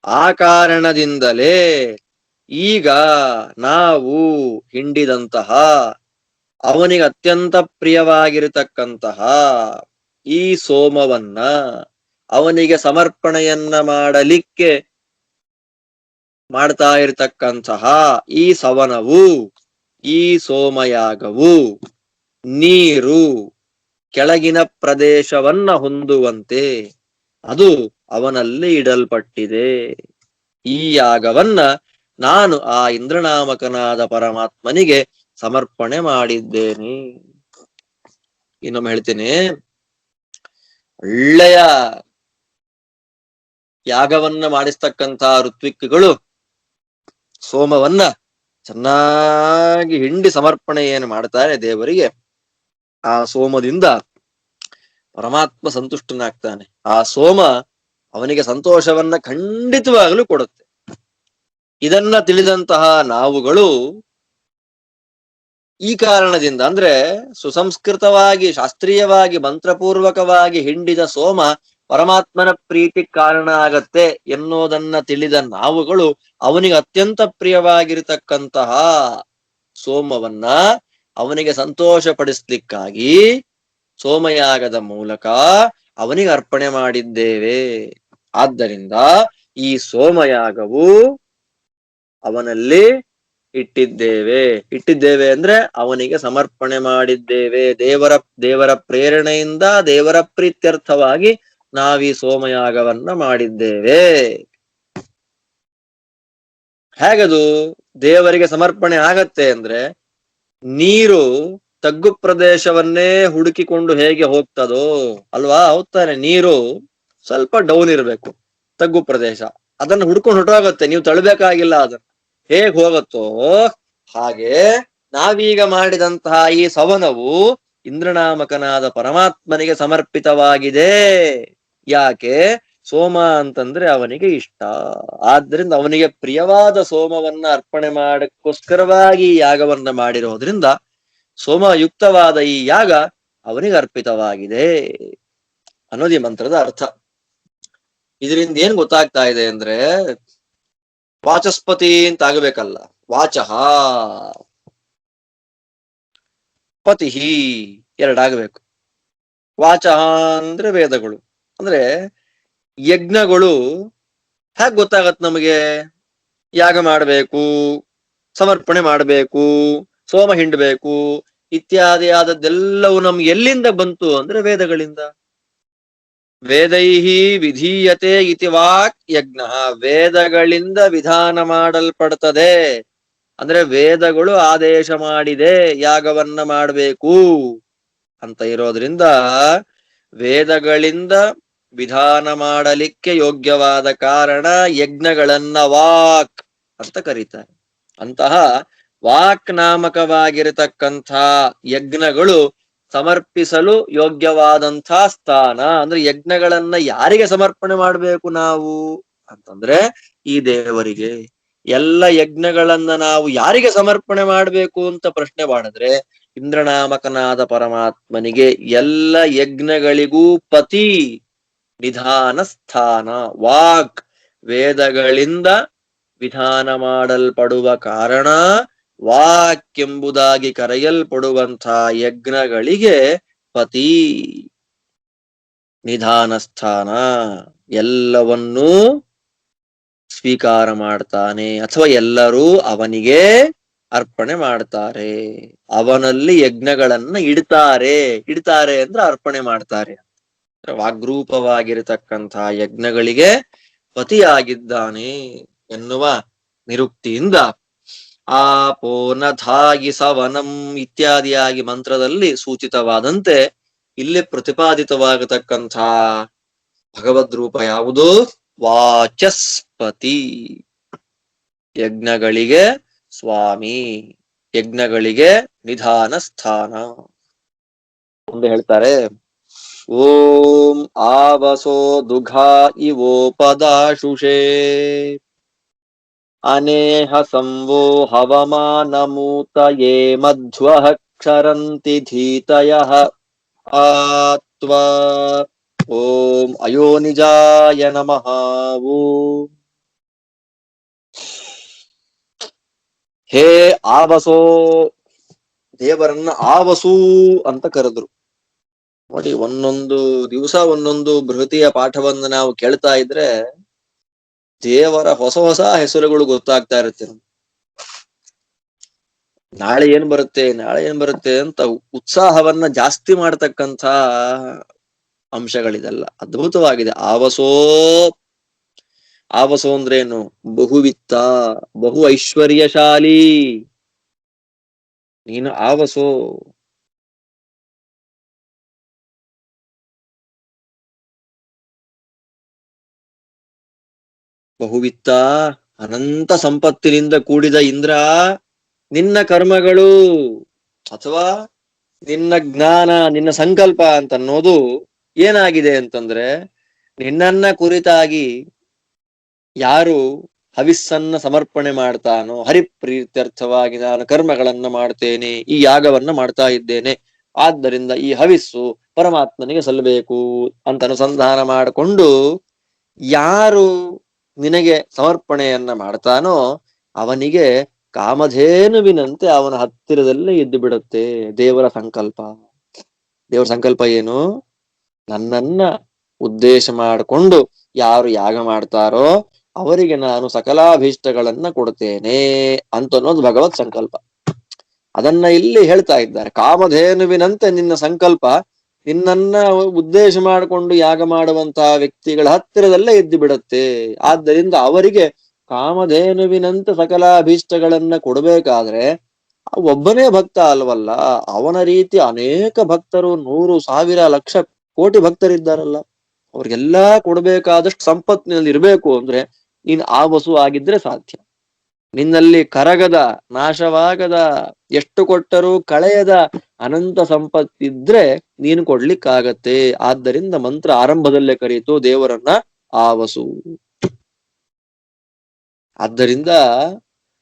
ಆ ಕಾರಣದಿಂದಲೇ ಈಗ ನಾವು ಹಿಂಡಿದಂತಹ ಅವನಿಗೆ ಅತ್ಯಂತ ಪ್ರಿಯವಾಗಿರತಕ್ಕಂತಹ ಈ ಸೋಮವನ್ನ ಅವನಿಗೆ ಸಮರ್ಪಣೆಯನ್ನ ಮಾಡಲಿಕ್ಕೆ ಮಾಡ್ತಾ ಇರತಕ್ಕಂತಹ ಈ ಸವನವು, ಈ ಸೋಮಯಾಗವು ನೀರು ಕೆಳಗಿನ ಪ್ರದೇಶವನ್ನ ಹೊಂದುವಂತೆ ಅದು ಅವನಲ್ಲಿ ಇಡಲ್ಪಟ್ಟಿದೆ. ಈ ಯಾಗವನ್ನ ನಾನು ಆ ಇಂದ್ರನಾಮಕನಾದ ಪರಮಾತ್ಮನಿಗೆ ಸಮರ್ಪಣೆ ಮಾಡಿದ್ದೇನೆ. ಇನ್ನೊಮ್ಮೆ ಹೇಳ್ತೇನೆ, ಒಳ್ಳೆಯ ಯಾಗವನ್ನ ಮಾಡಿಸ್ತಕ್ಕಂತಹ ಋತ್ವಿಕ್ಗಳು ಸೋಮವನ್ನ ಚೆನ್ನಾಗಿ ಹಿಂಡಿ ಸಮರ್ಪಣೆ ಏನು ಮಾಡ್ತಾರೆ ದೇವರಿಗೆ, ಆ ಸೋಮದಿಂದ ಪರಮಾತ್ಮ ಸಂತುಷ್ಟನಾಗ್ತಾನೆ. ಆ ಸೋಮ ಅವನಿಗೆ ಸಂತೋಷವನ್ನ ಖಂಡಿತವಾಗಲೂ ಕೊಡುತ್ತೆ. ಇದನ್ನ ತಿಳಿದಂತಹ ನಾವುಗಳು ಈ ಕಾರಣದಿಂದ ಅಂದ್ರೆ ಸುಸಂಸ್ಕೃತವಾಗಿ ಶಾಸ್ತ್ರೀಯವಾಗಿ ಮಂತ್ರಪೂರ್ವಕವಾಗಿ ಹಿಂಡಿದ ಸೋಮ ಪರಮಾತ್ಮನ ಪ್ರೀತಿ ಕಾರಣ ಆಗತ್ತೆ ಎನ್ನುವುದನ್ನ ತಿಳಿದ ನಾವುಗಳು ಅವನಿಗೆ ಅತ್ಯಂತ ಪ್ರಿಯವಾಗಿರತಕ್ಕಂತಹ ಸೋಮವನ್ನ ಅವನಿಗೆ ಸಂತೋಷ ಪಡಿಸ್ಲಿಕ್ಕಾಗಿ ಸೋಮಯಾಗದ ಮೂಲಕ ಅವನಿಗೆ ಅರ್ಪಣೆ ಮಾಡಿದ್ದೇವೆ. ಆದ್ದರಿಂದ ಈ ಸೋಮಯಾಗವು ಅವನಲ್ಲಿ ಇಟ್ಟಿದ್ದೇವೆ ಅಂದ್ರೆ ಅವನಿಗೆ ಸಮರ್ಪಣೆ ಮಾಡಿದ್ದೇವೆ. ದೇವರ ಪ್ರೇರಣೆಯಿಂದ ದೇವರ ಪ್ರೀತ್ಯರ್ಥವಾಗಿ ನಾವೀ ಸೋಮಯಾಗವನ್ನ ಮಾಡಿದ್ದೇವೆ. ಹೇಗದು ದೇವರಿಗೆ ಸಮರ್ಪಣೆ ಆಗತ್ತೆ ಅಂದ್ರೆ, ನೀರು ತಗ್ಗು ಪ್ರದೇಶವನ್ನೇ ಹುಡುಕಿಕೊಂಡು ಹೇಗೆ ಹೋಗ್ತದೋ ಅಲ್ವಾ, ಹೋಗ್ತಾನೆ. ನೀರು ಸ್ವಲ್ಪ ಡೌನ್ ಇರಬೇಕು, ತಗ್ಗು ಪ್ರದೇಶ, ಅದನ್ನು ಹುಡ್ಕೊಂಡು ಹೊರಟೋಗತ್ತೆ, ನೀವು ತಳ್ಳಬೇಕಾಗಿಲ್ಲ. ಅದನ್ನು ಹೇಗ್ ಹೋಗತ್ತೋ ಹಾಗೆ ನಾವೀಗ ಮಾಡಿದಂತಹ ಈ ಸವನವು ಇಂದ್ರನಾಮಕನಾದ ಪರಮಾತ್ಮನಿಗೆ ಸಮರ್ಪಿತವಾಗಿದೆ. ಯಾಕೆ? ಸೋಮ ಅಂತಂದ್ರೆ ಅವನಿಗೆ ಇಷ್ಟ. ಆದ್ದರಿಂದ ಅವನಿಗೆ ಪ್ರಿಯವಾದ ಸೋಮವನ್ನ ಅರ್ಪಣೆ ಮಾಡಕ್ಕೋಸ್ಕರವಾಗಿ ಯಾಗವನ್ನ ಮಾಡಿರೋದ್ರಿಂದ ಸೋಮಯುಕ್ತವಾದ ಈ ಯಾಗ ಅವನಿಗೆ ಅರ್ಪಿತವಾಗಿದೆ ಅನ್ನೋದು ಈ ಮಂತ್ರದ ಅರ್ಥ. ಇದರಿಂದ ಏನ್ ಗೊತ್ತಾಗ್ತಾ ಇದೆ ಅಂದ್ರೆ, ವಾಚಸ್ಪತಿ ಅಂತ ಆಗಬೇಕಲ್ಲ, ವಾಚಃ ಪತಿ ಎರಡಾಗಬೇಕು. ವಾಚಃ ಅಂದ್ರೆ ವೇದಗಳು, ಅಂದ್ರೆ ಯಜ್ಞಗಳು. ಹೇಗ್ ಗೊತ್ತಾಗತ್ ನಮಗೆ? ಯಾಗ ಮಾಡ್ಬೇಕು, ಸಮರ್ಪಣೆ ಮಾಡ್ಬೇಕು, ಸೋಮ ಹಿಂಡ್ಬೇಕು ಇತ್ಯಾದಿ ಆದದ್ದೆಲ್ಲವೂ ನಮ್ಗೆ ಎಲ್ಲಿಂದ ಬಂತು ಅಂದ್ರೆ ವೇದಗಳಿಂದ. ವೇದೈಹಿ ವಿಧೀಯತೆ ಇತಿ ವಾಕ್ ಯಜ್ಞ, ವೇದಗಳಿಂದ ವಿಧಾನ ಮಾಡಲ್ಪಡ್ತದೆ. ಅಂದ್ರೆ ವೇದಗಳು ಆದೇಶ ಮಾಡಿದೆ ಯಾಗವನ್ನ ಮಾಡಬೇಕು ಅಂತ ಇರೋದ್ರಿಂದ ವೇದಗಳಿಂದ ವಿಧಾನ ಮಾಡಲಿಕ್ಕೆ ಯೋಗ್ಯವಾದ ಕಾರಣ ಯಜ್ಞಗಳನ್ನ ವಾಕ್ ಅಂತ ಕರೀತಾರೆ. ಅಂತಹ ವಾಕ್ ನಾಮಕವಾಗಿರತಕ್ಕಂಥ ಯಜ್ಞಗಳು ಸಮರ್ಪಿಸಲು ಯೋಗ್ಯವಾದಂಥ ಸ್ಥಾನ. ಅಂದ್ರೆ ಯಜ್ಞಗಳನ್ನ ಯಾರಿಗೆ ಸಮರ್ಪಣೆ ಮಾಡಬೇಕು ನಾವು ಅಂತಂದ್ರೆ ಈ ದೇವರಿಗೆ. ಎಲ್ಲ ಯಜ್ಞಗಳನ್ನ ನಾವು ಯಾರಿಗೆ ಸಮರ್ಪಣೆ ಮಾಡಬೇಕು ಅಂತ ಪ್ರಶ್ನೆ ಮಾಡಿದ್ರೆ ಇಂದ್ರನಾಮಕನಾದ ಪರಮಾತ್ಮನಿಗೆ. ಎಲ್ಲ ಯಜ್ಞಗಳಿಗೂ ಪತಿ, ನಿಧಾನ ಸ್ಥಾನ, ವಾಕ್ ವೇದಗಳಿಂದ ವಿಧಾನ ಮಾಡಲ್ಪಡುವ ಕಾರಣ ವಾಕ್ ಎಂಬುದಾಗಿ ಕರೆಯಲ್ಪಡುವಂಥ ಯಜ್ಞಗಳಿಗೆ ಪತಿ, ನಿಧಾನ ಸ್ಥಾನ, ಎಲ್ಲವನ್ನೂ ಸ್ವೀಕಾರ ಮಾಡ್ತಾನೆ ಅಥವಾ ಎಲ್ಲರೂ ಅವನಿಗೆ ಅರ್ಪಣೆ ಮಾಡ್ತಾರೆ. ಅವನಲ್ಲಿ ಯಜ್ಞಗಳನ್ನ ಇಡ್ತಾರೆ ಅಂದ್ರೆ ಅರ್ಪಣೆ ಮಾಡ್ತಾರೆ. ವಾಗ್ರೂಪವಾಗಿರತಕ್ಕಂತಹ ಯಜ್ಞಗಳಿಗೆ ಪತಿಯಾಗಿದ್ದಾನೆ ಎನ್ನುವ ನಿರುಕ್ತಿಯಿಂದ ಆಪೋ ನಧಾಗಿ ಸವನಂ ಇತ್ಯಾದಿಯಾಗಿ ಮಂತ್ರದಲ್ಲಿ ಸೂಚಿತವಾದಂತೆ ಇಲ್ಲಿ ಪ್ರತಿಪಾದಿತವಾಗತಕ್ಕಂಥ ಭಗವದ್ ರೂಪ ಯಾವುದು? ವಾಚಸ್ಪತಿ. ಯಜ್ಞಗಳಿಗೆ ಸ್ವಾಮಿ, ಯಜ್ಞಗಳಿಗೆ ನಿಧಾನ ಸ್ಥಾನ. ಮುಂದೆ ಹೇಳ್ತಾರೆ, ಓಂ ಆವಸೋ ದುಘಾ ಇವೋಪದಾಶುಷೇ ಅನೇಹ ಸಂವೋ ಹವಮಾನಮೂತಯೇ ಮಧ್ವಃ ಕ್ಷರಂತಿ ಧೀತಯಃ ಆತ್ವಾ. ಓಂ ಅಯೋನಿಜಾಯ ನಮಃ. ಓಂ ಹೇ ಆವಸೋ, ದೇವರನ್ನ ಆವಸು ಅಂತ ಕರೆದ್ರು. ನೋಡಿ, ಒಂದೊಂದು ದಿವಸ ಒಂದೊಂದು ಬೃಹತಿಯ ಪಾಠವನ್ನು ನಾವು ಕೇಳ್ತಾ ಇದ್ರೆ ದೇವರ ಹೊಸ ಹೊಸ ಹೆಸರುಗಳು ಗೊತ್ತಾಗ್ತಾ ಇರುತ್ತೆ. ನಾಳೆ ಏನ್ ಬರುತ್ತೆ ಅಂತ ಉತ್ಸಾಹವನ್ನ ಜಾಸ್ತಿ ಮಾಡತಕ್ಕಂಥ ಅಂಶಗಳಿದೆಲ್ಲ ಅದ್ಭುತವಾಗಿದೆ. ಆವಸೋ ಅಂದ್ರೇನು? ಬಹುವಿತ್ತ, ಬಹು ಐಶ್ವರ್ಯಶಾಲಿ. ನೀನು ಆವಸೋ. ಬಹುವಿತ್ತ, ಅನಂತ ಸಂಪತ್ತಿನಿಂದ ಕೂಡಿದ ಇಂದ್ರ, ನಿನ್ನ ಕರ್ಮಗಳು ಅಥವಾ ನಿನ್ನ ಜ್ಞಾನ, ನಿನ್ನ ಸಂಕಲ್ಪ ಅಂತ ಅನ್ನೋದು ಏನಾಗಿದೆ ಅಂತಂದ್ರೆ, ನಿನ್ನನ್ನ ಕುರಿತಾಗಿ ಯಾರು ಹವಿಸ್ಸನ್ನ ಸಮರ್ಪಣೆ ಮಾಡ್ತಾನೋ, ಹರಿಪ್ರೀತ್ಯರ್ಥವಾಗಿ ನಾನು ಕರ್ಮಗಳನ್ನ ಮಾಡ್ತೇನೆ, ಈ ಯಾಗವನ್ನ ಮಾಡ್ತಾ ಇದ್ದೇನೆ, ಆದ್ದರಿಂದ ಈ ಹವಿಸ್ಸು ಪರಮಾತ್ಮನಿಗೆ ಸಲ್ಲಬೇಕು ಅಂತ ಅನುಸಂಧಾನ ಮಾಡಿಕೊಂಡು ಯಾರು ನಿನಗೆ ಸಮರ್ಪಣೆಯನ್ನ ಮಾಡ್ತಾನೋ ಅವನಿಗೆ ಕಾಮಧೇನುವಿನಂತೆ ಅವನ ಹತ್ತಿರದಲ್ಲೇ ಇದ್ದು ಬಿಡುತ್ತೆ ದೇವರ ಸಂಕಲ್ಪ. ದೇವರ ಸಂಕಲ್ಪ ಏನು? ನನ್ನನ್ನ ಉದ್ದೇಶ ಮಾಡಿಕೊಂಡು ಯಾರು ಯಾಗ ಮಾಡ್ತಾರೋ ಅವರಿಗೆ ನಾನು ಸಕಲಾಭೀಷ್ಟಗಳನ್ನ ಕೊಡ್ತೇನೆ ಅಂತ ಅನ್ನೋದು ಭಗವತ್ ಸಂಕಲ್ಪ. ಅದನ್ನ ಇಲ್ಲಿ ಹೇಳ್ತಾ ಇದ್ದಾರೆ. ಕಾಮಧೇನುವಿನಂತೆ ನಿನ್ನ ಸಂಕಲ್ಪ ನಿನ್ನನ್ನ ಉದ್ದೇಶ ಮಾಡಿಕೊಂಡು ಯಾಗ ಮಾಡುವಂತಹ ವ್ಯಕ್ತಿಗಳ ಹತ್ತಿರದಲ್ಲೇ ಇದ್ದು ಬಿಡುತ್ತೆ. ಆದ್ದರಿಂದ ಅವರಿಗೆ ಕಾಮಧೇನುವಿನಂತೆ ಸಕಲಾಭೀಷ್ಟಗಳನ್ನ ಕೊಡಬೇಕಾದ್ರೆ ಒಬ್ಬನೇ ಭಕ್ತ ಅಲ್ವಲ್ಲ, ಅವನ ರೀತಿ ಅನೇಕ ಭಕ್ತರು 100,000,000,000 ಕೋಟಿ ಭಕ್ತರಿದ್ದಾರಲ್ಲ, ಅವ್ರಿಗೆಲ್ಲಾ ಕೊಡ್ಬೇಕಾದಷ್ಟು ಸಂಪತ್ತಿನಲ್ಲಿ ಇರ್ಬೇಕು ಅಂದ್ರೆ ನೀನ್ ಆ ವಸು ಆಗಿದ್ರೆ ಸಾಧ್ಯ. ನಿನ್ನಲ್ಲಿ ಕರಗದ, ನಾಶವಾಗದ, ಎಷ್ಟು ಕೊಟ್ಟರೂ ಕಳೆಯದ ಅನಂತ ಸಂಪತ್ತಿದ್ರೆ ನೀನು ಕೊಡ್ಲಿಕ್ಕಾಗತ್ತೆ. ಆದ್ದರಿಂದ ಮಂತ್ರ ಆರಂಭದಲ್ಲೇ ಕರೀತು ದೇವರನ್ನ ಆವಸು. ಆದ್ದರಿಂದ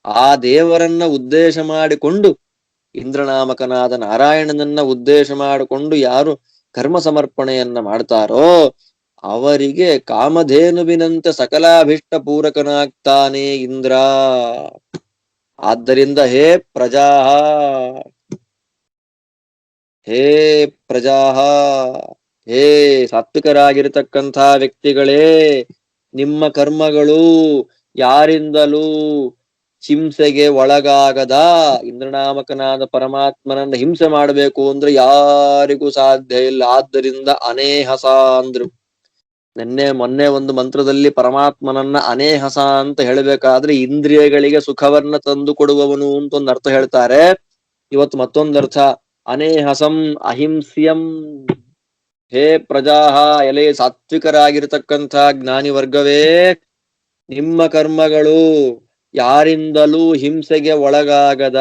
ಆ ದೇವರನ್ನ ಉದ್ದೇಶ ಮಾಡಿಕೊಂಡು, ಇಂದ್ರನಾಮಕನಾದ ನಾರಾಯಣನನ್ನ ಉದ್ದೇಶ ಮಾಡಿಕೊಂಡು ಯಾರು ಕರ್ಮ ಸಮರ್ಪಣೆಯನ್ನ ಮಾಡ್ತಾರೋ ಅವರಿಗೆ ಕಾಮಧೇನುವಿನಂತೆ ಸಕಲಾಭಿಷ್ಟ ಪೂರಕನಾಗ್ತಾನೆ ಇಂದ್ರ. ಆದ್ದರಿಂದ ಹೇ ಪ್ರಜಾ, ಹೇ ಪ್ರಜಾ, ಹೇ ಸಾತ್ವಿಕರಾಗಿರತಕ್ಕಂಥ ವ್ಯಕ್ತಿಗಳೇ, ನಿಮ್ಮ ಕರ್ಮಗಳು ಯಾರಿಂದಲೂ ಹಿಂಸೆಗೆ ಒಳಗಾಗದ, ಇಂದ್ರನಾಮಕನಾದ ಪರಮಾತ್ಮನನ್ನ ಹಿಂಸೆ ಮಾಡಬೇಕು ಅಂದ್ರೆ ಯಾರಿಗೂ ಸಾಧ್ಯ ಇಲ್ಲ. ಆದ್ದರಿಂದ ಅನೇಹಸ ಅಂದ್ರು. ಮೊನ್ನೆ ಒಂದು ಮಂತ್ರದಲ್ಲಿ ಪರಮಾತ್ಮನನ್ನ ಅನೇಹಸ ಅಂತ ಹೇಳಬೇಕಾದ್ರೆ ಇಂದ್ರಿಯಗಳಿಗೆ ಸುಖವನ್ನ ತಂದು ಕೊಡುವವನು ಅಂತ ಒಂದು ಅರ್ಥ ಹೇಳ್ತಾರೆ. ಇವತ್ತು ಮತ್ತೊಂದು ಅರ್ಥ, ಅನೇಹಸಂ ಅಹಿಂಸ್ಯಂ. ಹೇ ಪ್ರಜಾಹ, ಎಲೆ ಸಾತ್ವಿಕರಾಗಿರ್ತಕ್ಕಂಥ ಜ್ಞಾನಿ ವರ್ಗವೇ, ನಿಮ್ಮ ಕರ್ಮಗಳು ಯಾರಿಂದಲೂ ಹಿಂಸೆಗೆ ಒಳಗಾಗದ,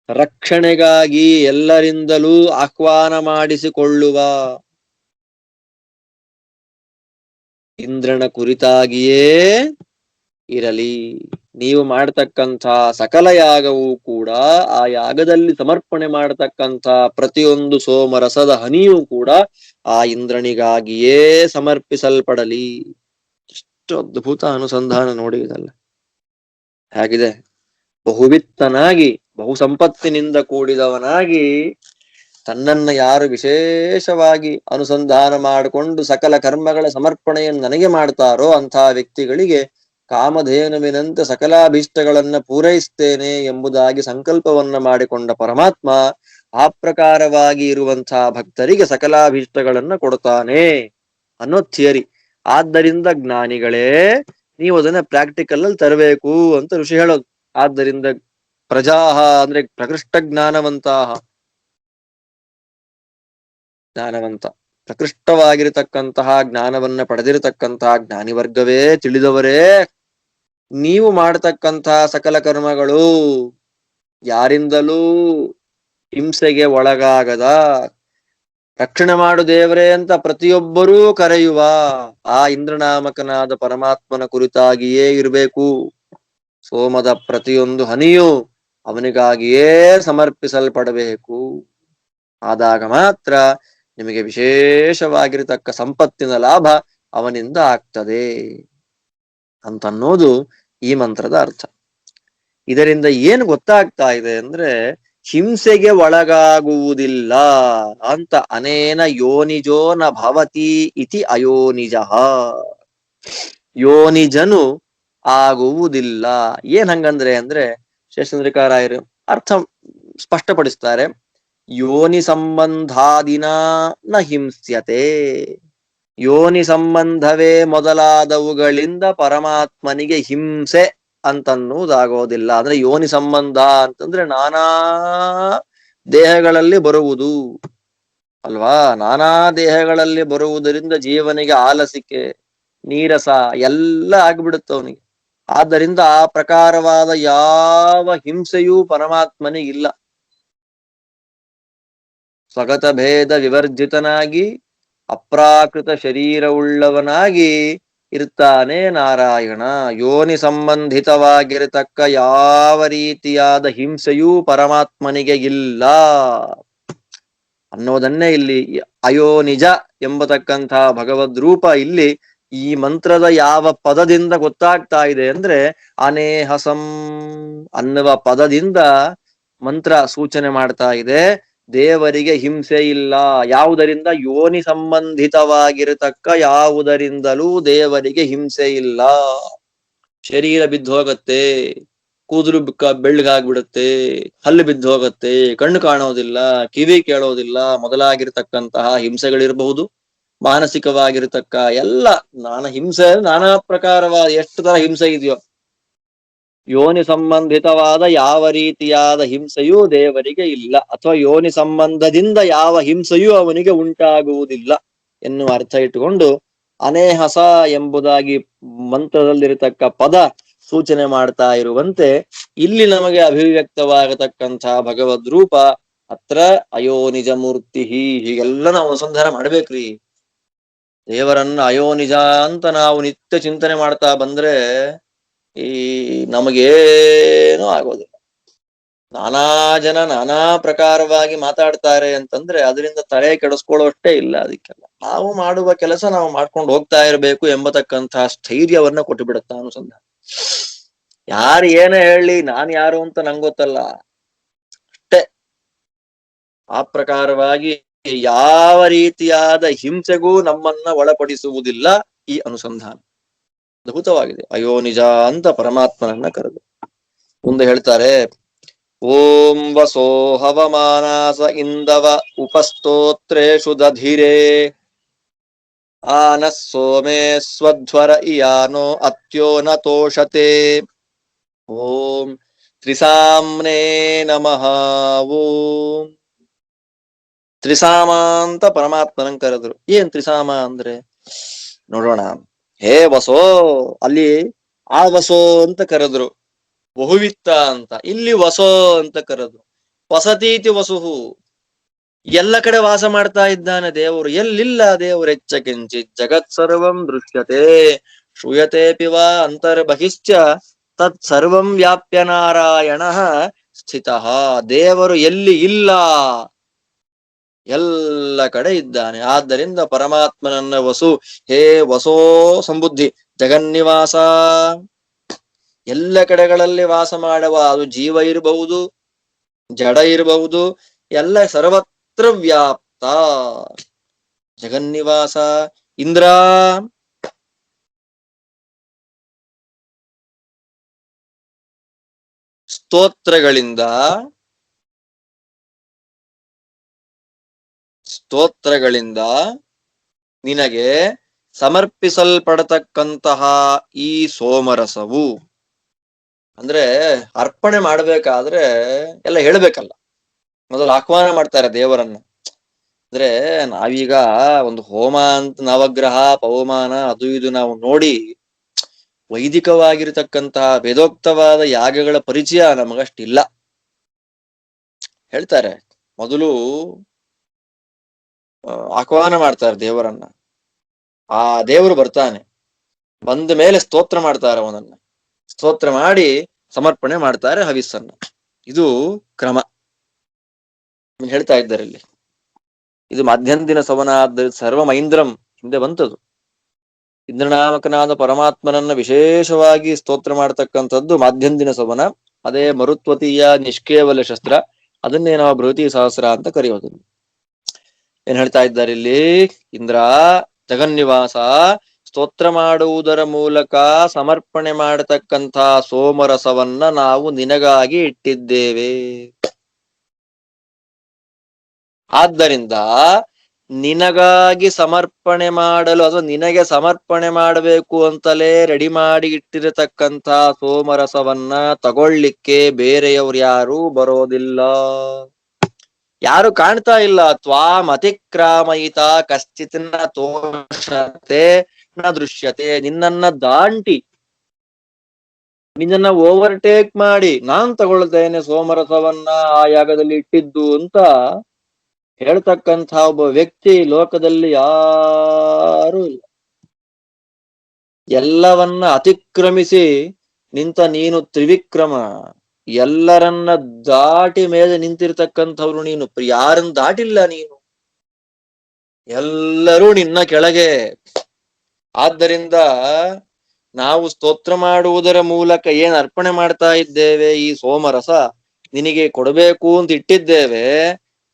ರಕ್ಷಣೆಗಾಗಿ ಎಲ್ಲರಿಂದಲೂ ಆಹ್ವಾನ ಮಾಡಿಸಿಕೊಳ್ಳುವ, ಇಂದ್ರನ ಕುರಿತಾಗಿಯೇ ಇರಲಿ. ನೀವು ಮಾಡತಕ್ಕಂಥ ಸಕಲ ಯಾಗವೂ ಕೂಡ ಆ ಯಾಗದಲ್ಲಿ ಸಮರ್ಪಣೆ ಮಾಡತಕ್ಕಂಥ ಪ್ರತಿಯೊಂದು ಸೋಮರಸದ ಹನಿಯೂ ಕೂಡ ಆ ಇಂದ್ರನಿಗಾಗಿಯೇ ಸಮರ್ಪಿಸಲ್ಪಡಲಿ. ಎಷ್ಟು ಅದ್ಭುತ ಅನುಸಂಧಾನ ನೋಡಿ ಇದಲ್ಲ ಹೇಗಿದೆ. ಬಹುವಿತ್ತನಾಗಿ ಬಹು ಸಂಪತ್ತಿನಿಂದ ಕೂಡಿದವನಾಗಿ ತನ್ನನ್ನ ಯಾರು ವಿಶೇಷವಾಗಿ ಅನುಸಂಧಾನ ಮಾಡಿಕೊಂಡು ಸಕಲ ಕರ್ಮಗಳ ಸಮರ್ಪಣೆಯನ್ನು ನನಗೆ ಮಾಡ್ತಾರೋ ಅಂತಹ ವ್ಯಕ್ತಿಗಳಿಗೆ ಕಾಮಧೇನುವಿನಂತೆ ಸಕಲಾಭೀಷ್ಟಗಳನ್ನ ಪೂರೈಸ್ತೇನೆ ಎಂಬುದಾಗಿ ಸಂಕಲ್ಪವನ್ನ ಮಾಡಿಕೊಂಡ ಪರಮಾತ್ಮ ಆ ಪ್ರಕಾರವಾಗಿ ಇರುವಂತಹ ಭಕ್ತರಿಗೆ ಸಕಲಾಭೀಷ್ಟಗಳನ್ನ ಕೊಡ್ತಾನೆ ಅನ್ನೋ ಥಿಯರಿ. ಆದ್ದರಿಂದ ಜ್ಞಾನಿಗಳೇ, ನೀವು ಅದನ್ನ ಪ್ರಾಕ್ಟಿಕಲ್ ಅಲ್ಲಿ ತರಬೇಕು ಅಂತ ಋಷಿ ಹೇಳೋದು. ಆದ್ದರಿಂದ ಪ್ರಜಾಹ ಅಂದ್ರೆ ಪ್ರಕೃಷ್ಟ ಜ್ಞಾನವಂತಹ, ಜ್ಞಾನವಂತ ಪ್ರಕೃಷ್ಟವಾಗಿರತಕ್ಕಂತಹ ಜ್ಞಾನವನ್ನ ಪಡೆದಿರತಕ್ಕಂತಹ ಜ್ಞಾನಿ ವರ್ಗವೇ, ತಿಳಿದವರೇ, ನೀವು ಮಾಡತಕ್ಕಂತಹ ಸಕಲ ಕರ್ಮಗಳು ಯಾರಿಂದಲೂ ಹಿಂಸೆಗೆ ಒಳಗಾಗದ, ರಕ್ಷಣೆ ಮಾಡು ದೇವರೇ ಅಂತ ಪ್ರತಿಯೊಬ್ಬರೂ ಕರೆಯುವ ಆ ಇಂದ್ರನಾಮಕನಾದ ಪರಮಾತ್ಮನ ಕುರಿತಾಗಿಯೇ ಇರಬೇಕು. ಸೋಮದ ಪ್ರತಿಯೊಂದು ಹನಿಯೂ ಅವನಿಗಾಗಿಯೇ ಸಮರ್ಪಿಸಲ್ಪಡಬೇಕು. ಆದಾಗ ಮಾತ್ರ ನಿಮಗೆ ವಿಶೇಷವಾಗಿರತಕ್ಕ ಸಂಪತ್ತಿನ ಲಾಭ ಅವನಿಂದ ಆಗ್ತದೆ ಅಂತನ್ನೋದು ಈ ಮಂತ್ರದ ಅರ್ಥ. ಇದರಿಂದ ಏನು ಗೊತ್ತಾಗ್ತಾ ಇದೆ ಅಂದ್ರೆ ಹಿಂಸೆಗೆ ಒಳಗಾಗುವುದಿಲ್ಲ ಅಂತ. ಅನೇನ ಯೋನಿಜೋ ನ ಭವತಿ ಇತಿ ಅಯೋನಿಜ, ಯೋನಿಜನು ಆಗುವುದಿಲ್ಲ. ಏನ್ ಹಂಗಂದ್ರೆ ಅಂದ್ರೆ ಶೇಷಚಂದ್ರಿಕಾರಾಯರು ಅರ್ಥ ಸ್ಪಷ್ಟಪಡಿಸ್ತಾರೆ. ಯೋನಿ ಸಂಬಂಧಾದಿನ ನ ಹಿಂಸ್ಯತೆ, ಯೋನಿ ಸಂಬಂಧವೇ ಮೊದಲಾದವುಗಳಿಂದ ಪರಮಾತ್ಮನಿಗೆ ಹಿಂಸೆ ಅಂತನ್ನುವುದಾಗೋದಿಲ್ಲ. ಅಂದ್ರೆ ಯೋನಿ ಸಂಬಂಧ ಅಂತಂದ್ರೆ ನಾನಾ ದೇಹಗಳಲ್ಲಿ ಬರುವುದು ಅಲ್ವಾ. ನಾನಾ ದೇಹಗಳಲ್ಲಿ ಬರುವುದರಿಂದ ಜೀವನಿಗೆ ಆಲಸಿಕೆ, ನೀರಸ ಎಲ್ಲ ಆಗ್ಬಿಡುತ್ತೆ ಅವನಿಗೆ. ಆದ್ದರಿಂದ ಆ ಪ್ರಕಾರವಾದ ಯಾವ ಹಿಂಸೆಯೂ ಪರಮಾತ್ಮನಿಗಿಲ್ಲ. ಸ್ವಗತ ಭೇದ ವಿವರ್ಜಿತನಾಗಿ ಅಪ್ರಾಕೃತ ಶರೀರವುಳ್ಳವನಾಗಿ ಇರ್ತಾನೆ ನಾರಾಯಣ. ಯೋನಿ ಸಂಬಂಧಿತವಾಗಿರತಕ್ಕ ಯಾವ ರೀತಿಯಾದ ಹಿಂಸೆಯೂ ಪರಮಾತ್ಮನಿಗೆ ಇಲ್ಲ ಅನ್ನೋದನ್ನೇ ಇಲ್ಲಿ ಅಯೋನಿಜ ಎಂಬತಕ್ಕಂಥ ಭಗವದ್ ರೂಪ ಇಲ್ಲಿ ಈ ಮಂತ್ರದ ಯಾವ ಪದದಿಂದ ಗೊತ್ತಾಗ್ತಾ ಇದೆ ಅಂದ್ರೆ ಅನೇಹಸಂ ಅನ್ನುವ ಪದದಿಂದ ಮಂತ್ರ ಸೂಚನೆ ಮಾಡ್ತಾ ಇದೆ. ದೇವರಿಗೆ ಹಿಂಸೆ ಇಲ್ಲ. ಯಾವುದರಿಂದ? ಯೋನಿ ಸಂಬಂಧಿತವಾಗಿರತಕ್ಕ ಯಾವುದರಿಂದಲೂ ದೇವರಿಗೆ ಹಿಂಸೆ ಇಲ್ಲ. ಶರೀರ ಬಿದ್ದು ಹೋಗತ್ತೆ, ಕೂದಲು ಬೆಳ್ಳಗಾಗ್ಬಿಡುತ್ತೆ, ಹಲ್ಲು ಬಿದ್ದು ಹೋಗತ್ತೆ, ಕಣ್ಣು ಕಾಣೋದಿಲ್ಲ, ಕಿವಿ ಕೇಳೋದಿಲ್ಲ ಮೊದಲಾಗಿರ್ತಕ್ಕಂತಹ ಹಿಂಸೆಗಳಿರಬಹುದು. ಮಾನಸಿಕವಾಗಿರತಕ್ಕ ಎಲ್ಲ ಹಿಂಸೆ ನಾನಾ ಪ್ರಕಾರವಾದ ಎಷ್ಟು ತರ ಹಿಂಸೆ ಇದೆಯೋ, ಯೋನಿ ಸಂಬಂಧಿತವಾದ ಯಾವ ರೀತಿಯಾದ ಹಿಂಸೆಯೂ ದೇವರಿಗೆ ಇಲ್ಲ, ಅಥವಾ ಯೋನಿ ಸಂಬಂಧದಿಂದ ಯಾವ ಹಿಂಸೆಯೂ ಅವನಿಗೆ ಉಂಟಾಗುವುದಿಲ್ಲ ಎನ್ನುವ ಅರ್ಥ ಇಟ್ಟುಕೊಂಡು ಅನೇಹಸ ಎಂಬುದಾಗಿ ಮಂತ್ರದಲ್ಲಿರತಕ್ಕ ಪದ ಸೂಚನೆ ಮಾಡ್ತಾ ಇರುವಂತೆ ಇಲ್ಲಿ ನಮಗೆ ಅಭಿವ್ಯಕ್ತವಾಗತಕ್ಕಂತಹ ಭಗವದ್ ರೂಪ ಅತ್ರ ಅಯೋನಿಜ ಮೂರ್ತಿ. ಹೀಗೆಲ್ಲ ನಾವು ಅನುಸಂಧಾನ ಮಾಡ್ಬೇಕ್ರಿ. ದೇವರನ್ನ ಅಯೋನಿಜ ಅಂತ ನಾವು ನಿತ್ಯ ಚಿಂತನೆ ಮಾಡ್ತಾ ಬಂದ್ರೆ ಈ ನಮಗೇನೂ ಆಗೋದಿಲ್ಲ. ನಾನಾ ಜನ ನಾನಾ ಪ್ರಕಾರವಾಗಿ ಮಾತಾಡ್ತಾರೆ ಅಂತಂದ್ರೆ ಅದರಿಂದ ತಲೆ ಕೆಡಿಸ್ಕೊಳ್ಳೋಷ್ಟೇ ಇಲ್ಲ. ಅದಕ್ಕೆಲ್ಲ ನಾವು ಮಾಡುವ ಕೆಲಸ ನಾವು ಮಾಡ್ಕೊಂಡು ಹೋಗ್ತಾ ಇರಬೇಕು ಎಂಬತಕ್ಕಂತಹ ಸ್ಥೈರ್ಯವನ್ನ ಕೊಟ್ಟು ಬಿಡುತ್ತ ಅನುಸಂಧಾನ. ಯಾರು ಏನೇ ಹೇಳಿ ನಾನು ಯಾರು ಅಂತ ನಂಗೆ ಗೊತ್ತಲ್ಲ ಅಷ್ಟೇ. ಆ ಪ್ರಕಾರವಾಗಿ ಯಾವ ರೀತಿಯಾದ ಹಿಂಸೆಗೂ ನಮ್ಮನ್ನ ಒಳಪಡಿಸುವುದಿಲ್ಲ ಈ ಅನುಸಂಧಾನ. ಅದ್ಭುತವಾಗಿದೆ. ಅಯೋನಿಜ ಅಂತ ಪರಮಾತ್ಮನನ್ನ ಕರೆದು ಮುಂದೆ ಹೇಳ್ತಾರೆ, ಓಂ ವಸೋ ಹವಮಾನಾಸ ಇಂದವ ಉಪಸ್ತೋತ್ರೇಷು ದಧಿರೇ ಆನಃ ಸೋಮೇ ಸ್ವಧ್ವರ ಇಯಾನೋ ಅತ್ಯೋ ನ ತೋಷತೆ. ಓಂ ತ್ರಿಸಾಮ್ನೇ ನಮಃ. ಓಂ ತ್ರಿಸಾಮ ಅಂತ ಪರಮಾತ್ಮನಂಗ್ ಕರೆದ್ರು. ಏನ್ ತ್ರಿಸಾಮ ಅಂದ್ರೆ ನೋಡೋಣ. ಹೇ ವಸೋ, ಅಲ್ಲಿ ಆ ವಸೋ ಅಂತ ಕರೆದ್ರು, ಬಹುವಿತ್ತ ಅಂತ. ಇಲ್ಲಿ ವಸೋ ಅಂತ ಕರೆದ್ರು. ವಸತೀತಿ ವಸುಹು, ಎಲ್ಲ ಕಡೆ ವಾಸ ಮಾಡ್ತಾ ಇದ್ದಾನೆ ದೇವರು. ಎಲ್ಲಿಲ್ಲ ದೇವರು ಹೆಚ್ಚ ಕಿಂಚಿತ್ ಜಗತ್ ಸರ್ವಂ ದೃಶ್ಯತೆ ಶ್ರೂಯತೆ ಪಿವ ಅಂತರ್ಬಹಿಶ್ಚ ತತ್ ಸರ್ವಂ ವ್ಯಾಪ್ಯ ನಾರಾಯಣ ಸ್ಥಿತ. ದೇವರು ಎಲ್ಲಿ ಇಲ್ಲ, ಎಲ್ಲ ಕಡೆ ಇದ್ದಾನೆ. ಆದ್ದರಿಂದ ಪರಮಾತ್ಮನನ್ನ ವಸು, ಹೇ ವಸೋ ಸಂಬುದ್ಧಿ ಜಗನ್ನಿವಾಸ, ಎಲ್ಲ ಕಡೆಗಳಲ್ಲಿ ವಾಸ ಮಾಡುವ, ಅದು ಜೀವ ಇರಬಹುದು, ಜಡ ಇರಬಹುದು, ಎಲ್ಲ ಸರ್ವತ್ರ ವ್ಯಾಪ್ತ ಜಗನ್ನಿವಾಸ. ಇಂದ್ರ ಸ್ತೋತ್ರಗಳಿಂದ ನಿನಗೆ ಸಮರ್ಪಿಸಲ್ಪಡತಕ್ಕಂತಹ ಈ ಸೋಮರಸವು, ಅಂದ್ರೆ ಅರ್ಪಣೆ ಮಾಡ್ಬೇಕಾದ್ರೆ ಎಲ್ಲ ಹೇಳ್ಬೇಕಲ್ಲ. ಮೊದಲು ಆಹ್ವಾನ ಮಾಡ್ತಾರೆ ದೇವರನ್ನ. ಅಂದ್ರೆ ನಾವೀಗ ಒಂದು ಹೋಮ ಅಂತ ನವಗ್ರಹ ಪವಮಾನ ಅದು ಇದು ನಾವು ನೋಡಿ ವೈದಿಕವಾಗಿರತಕ್ಕಂತಹ ವೇದೋಕ್ತವಾದ ಯಾಗಗಳ ಪರಿಚಯ ನಮಗಷ್ಟಿಲ್ಲ. ಹೇಳ್ತಾರೆ ಮೊದಲು ಆಹ್ವಾನ ಮಾಡ್ತಾರೆ ದೇವರನ್ನ. ಆ ದೇವರು ಬರ್ತಾನೆ, ಬಂದ ಮೇಲೆ ಸ್ತೋತ್ರ ಮಾಡ್ತಾರೆ, ಅವನನ್ನ ಸ್ತೋತ್ರ ಮಾಡಿ ಸಮರ್ಪಣೆ ಮಾಡ್ತಾರೆ ಹವಿಸ್ಸನ್ನ. ಇದು ಕ್ರಮ ಹೇಳ್ತಾ ಇದ್ದಾರೆ ಇಲ್ಲಿ. ಇದು ಮಧ್ಯಂದಿನ ಸವನಾದ ಸರ್ವಮೈಂದ್ರಂ ಹಿಂದೆ ಬಂತದು. ಇಂದ್ರನಾಮಕನಾದ ಪರಮಾತ್ಮನನ್ನ ವಿಶೇಷವಾಗಿ ಸ್ತೋತ್ರ ಮಾಡ್ತಕ್ಕಂಥದ್ದು ಮಾಧ್ಯಂದಿನ ಸವನ. ಅದೇ ಮರುತ್ವತೀಯ ನಿಷ್ಕೇವಲ ಶಸ್ತ್ರ. ಅದನ್ನೇ ನಾವು ಬೃಹತಿ ಸಹಸ್ರ ಅಂತ ಕರೆಯೋದು. ಏನ್ ಹೇಳ್ತಾ ಇದ್ದಾರೆ ಇಲ್ಲಿ? ಇಂದ್ರ ಜಗನ್ನಿವಾಸ, ಸ್ತೋತ್ರ ಮಾಡುವುದರ ಮೂಲಕ ಸಮರ್ಪಣೆ ಮಾಡತಕ್ಕಂಥ ಸೋಮರಸವನ್ನ ನಾವು ನಿನಗಾಗಿ ಇಟ್ಟಿದ್ದೇವೆ. ಆದ್ದರಿಂದ ನಿನಗಾಗಿ ಸಮರ್ಪಣೆ ಮಾಡಲು, ಅಥವಾ ನಿನಗೆ ಸಮರ್ಪಣೆ ಮಾಡಬೇಕು ಅಂತಲೇ ರೆಡಿ ಮಾಡಿ ಇಟ್ಟಿರತಕ್ಕಂಥ ಸೋಮರಸವನ್ನ ತಗೊಳ್ಳಿಕ್ಕೆ ಬೇರೆಯವ್ರು ಯಾರು ಬರೋದಿಲ್ಲ. ಯಾರು ಕಾಣ್ತಾ ಇಲ್ಲ. ತ್ವಾಂ ಅತಿಕ್ರಾಮಯಿತ ಕಶ್ಚಿತ್ ನ ತೋಷತೆ ನ ದೃಶ್ಯತೆ. ನಿನ್ನನ್ನ ದಾಂಟಿ, ನಿನ್ನನ್ನ ಓವರ್ಟೇಕ್ ಮಾಡಿ ನಾನ್ ತಗೊಳ್ತೇನೆ ಸೋಮರಸವನ್ನ ಆ ಯಾಗದಲ್ಲಿ ಇಟ್ಟಿದ್ದು ಅಂತ ಹೇಳ್ತಕ್ಕಂಥ ಒಬ್ಬ ವ್ಯಕ್ತಿ ಲೋಕದಲ್ಲಿ ಯಾರೂ ಇಲ್ಲ. ಎಲ್ಲವನ್ನ ಅತಿಕ್ರಮಿಸಿ ನಿಂತ ನೀನು ತ್ರಿವಿಕ್ರಮ. ಎಲ್ಲರನ್ನ ದಾಟಿ ಮೇಲೆ ನಿಂತಿರ್ತಕ್ಕಂಥವ್ರು ನೀನು. ಯಾರನ್ನ ದಾಟಿಲ್ಲ ನೀನು. ಎಲ್ಲರೂ ನಿನ್ನ ಕೆಳಗೆ. ಆದ್ದರಿಂದ ನಾವು ಸ್ತೋತ್ರ ಮಾಡುವುದರ ಮೂಲಕ ಏನ್ ಅರ್ಪಣೆ ಮಾಡ್ತಾ ಇದ್ದೇವೆ, ಈ ಸೋಮರಸ ನಿನಗೆ ಕೊಡಬೇಕು ಅಂತ ಇಟ್ಟಿದ್ದೇವೆ,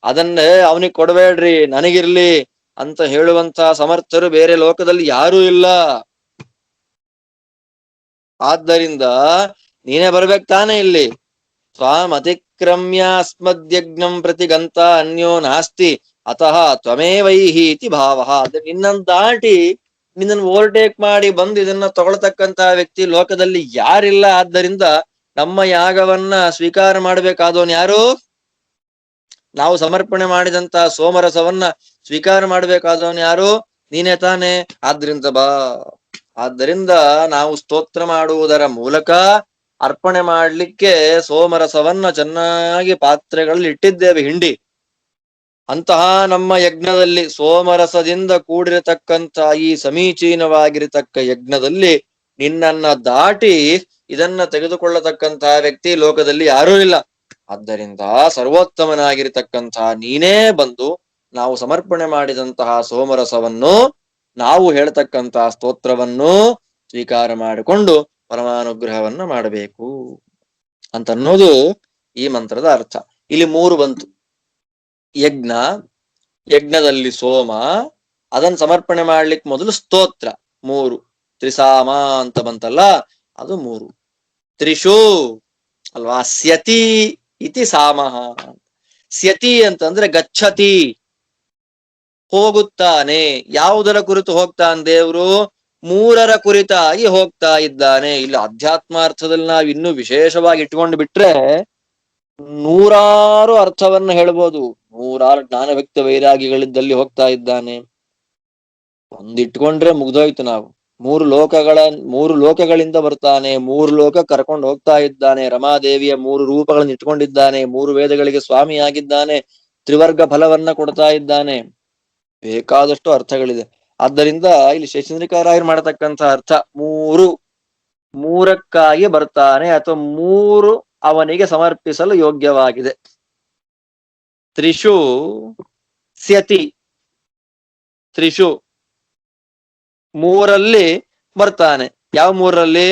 ಅದನ್ನೇ ಅವನಿಗೆ ಕೊಡಬೇಡ್ರಿ ನನಗಿರ್ಲಿ ಅಂತ ಹೇಳುವಂತ ಸಮರ್ಥರು ಬೇರೆ ಲೋಕದಲ್ಲಿ ಯಾರೂ ಇಲ್ಲ. ಆದ್ದರಿಂದ ನೀನೇ ಬರ್ಬೇಕು ತಾನೇ ಇಲ್ಲಿ. ಸ್ವಾಮ್ ಅತಿಕ್ರಮ್ಯ ಅಸ್ಮದ್ಯಜ್ಞಂ ಪ್ರತಿ ಗಂತ ಅನ್ಯೋ ನಾಸ್ತಿ ಅತಃ ತ್ವಮೇವೈಹಿ ಇತಿ ಭಾವ. ಅದ ನಿನ್ನನ್ನು ದಾಟಿ ನಿನ್ನನ್ನು ಓವರ್ಟೇಕ್ ಮಾಡಿ ಬಂದು ಇದನ್ನ ತಗೊಳ್ತಕ್ಕಂತ ವ್ಯಕ್ತಿ ಲೋಕದಲ್ಲಿ ಯಾರಿಲ್ಲ. ಆದ್ದರಿಂದ ನಮ್ಮ ಯಾಗವನ್ನ ಸ್ವೀಕಾರ ಮಾಡ್ಬೇಕಾದವನ್ ಯಾರು? ನಾವು ಸಮರ್ಪಣೆ ಮಾಡಿದಂತ ಸೋಮರಸವನ್ನ ಸ್ವೀಕಾರ ಮಾಡ್ಬೇಕಾದವನ್ ಯಾರು? ನೀನೇ ತಾನೆ. ಆದ್ರಿಂದ ಬಾ. ಆದ್ದರಿಂದ ನಾವು ಸ್ತೋತ್ರ ಮಾಡುವುದರ ಮೂಲಕ ಅರ್ಪಣೆ ಮಾಡ್ಲಿಕ್ಕೆ ಸೋಮರಸವನ್ನ ಚೆನ್ನಾಗಿ ಪಾತ್ರೆಗಳಲ್ಲಿ ಇಟ್ಟಿದ್ದೇವೆ, ಹಿಂಡಿ. ಅಂತಹ ನಮ್ಮ ಯಜ್ಞದಲ್ಲಿ ಸೋಮರಸದಿಂದ ಕೂಡಿರತಕ್ಕಂಥ ಈ ಸಮೀಚೀನವಾಗಿರತಕ್ಕ ಯಜ್ಞದಲ್ಲಿ ನಿನ್ನನ್ನ ದಾಟಿ ಇದನ್ನ ತೆಗೆದುಕೊಳ್ಳತಕ್ಕಂತಹ ವ್ಯಕ್ತಿ ಲೋಕದಲ್ಲಿ ಯಾರೂ ಇಲ್ಲ. ಆದ್ದರಿಂದ ಸರ್ವೋತ್ತಮನಾಗಿರತಕ್ಕಂಥ ನೀನೇ ಬಂದು ನಾವು ಸಮರ್ಪಣೆ ಮಾಡಿದಂತಹ ಸೋಮರಸವನ್ನು, ನಾವು ಹೇಳ್ತಕ್ಕಂತಹ ಸ್ತೋತ್ರವನ್ನು ಸ್ವೀಕಾರ ಮಾಡಿಕೊಂಡು ಪರಮಾನುಗ್ರಹವನ್ನ ಮಾಡಬೇಕು ಅಂತನ್ನೋದು ಈ ಮಂತ್ರದ ಅರ್ಥ. ಇಲ್ಲಿ 3 ಬಂತು. ಯಜ್ಞ, ಯಜ್ಞದಲ್ಲಿ ಸೋಮ, ಅದನ್ನ ಸಮರ್ಪಣೆ ಮಾಡ್ಲಿಕ್ಕೆ ಮೊದಲು ಸ್ತೋತ್ರ 3. ತ್ರಿಸಾಮ ಅಂತ ಬಂತಲ್ಲ, ಅದು 3. ತ್ರಿಷು ಅಲ್ವಾ. ಸ್ಯತಿ ಇತಿ ಸಾಮಃ. ಸ್ಯತಿ ಅಂತಂದ್ರೆ ಗಚ್ಚತಿ, ಹೋಗುತ್ತಾನೆ. ಯಾವುದರ ಕುರಿತು ಹೋಗ್ತಾನೆ ದೇವ್ರು? 3ರ ಕುರಿತಾಗಿ ಹೋಗ್ತಾ ಇದ್ದಾನೆ. ಇಲ್ಲಿ ಅಧ್ಯಾತ್ಮಾರ್ಥದಲ್ಲಿ ನಾವು ಇನ್ನೂ ವಿಶೇಷವಾಗಿ ಇಟ್ಕೊಂಡು ಬಿಟ್ರೆ ನೂರಾರು ಅರ್ಥವನ್ನ ಹೇಳ್ಬೋದು. 100 ಜ್ಞಾನ ವ್ಯಕ್ತ ವೈರಾಗಿಗಳಿದ್ದಲ್ಲಿ ಹೋಗ್ತಾ ಇದ್ದಾನೆ. ಒಂದಿಟ್ಕೊಂಡ್ರೆ ಮುಗ್ದೋಯ್ತು. ನಾವು 3 ಲೋಕಗಳಿಂದ ಬರ್ತಾನೆ. 3 ಲೋಕ ಕರ್ಕೊಂಡು ಹೋಗ್ತಾ ಇದ್ದಾನೆ. ರಮಾದೇವಿಯ 3 ರೂಪಗಳನ್ನು ಇಟ್ಕೊಂಡಿದ್ದಾನೆ. 3 ವೇದಗಳಿಗೆ ಸ್ವಾಮಿ ಆಗಿದ್ದಾನೆ. ತ್ರಿವರ್ಗ ಫಲವನ್ನ ಕೊಡ್ತಾ ಇದ್ದಾನೆ. ಬೇಕಾದಷ್ಟು ಅರ್ಥಗಳಿದೆ. ಆದ್ದರಿಂದ ಇಲ್ಲಿ ಶೇಷಚಂದ್ರಿಕಾರಾಯರು ಮಾಡತಕ್ಕಂಥ ಅರ್ಥ 3ಕ್ಕಾಗಿ ಬರ್ತಾನೆ, ಅಥವಾ 3 ಅವನಿಗೆ ಸಮರ್ಪಿಸಲು ಯೋಗ್ಯವಾಗಿದೆ. ತ್ರಿಷು ಸ್ಯತಿ. ತ್ರಿಷು 3ರಲ್ಲಿ ಬರ್ತಾನೆ. ಯಾವ 3ರಲ್ಲಿ?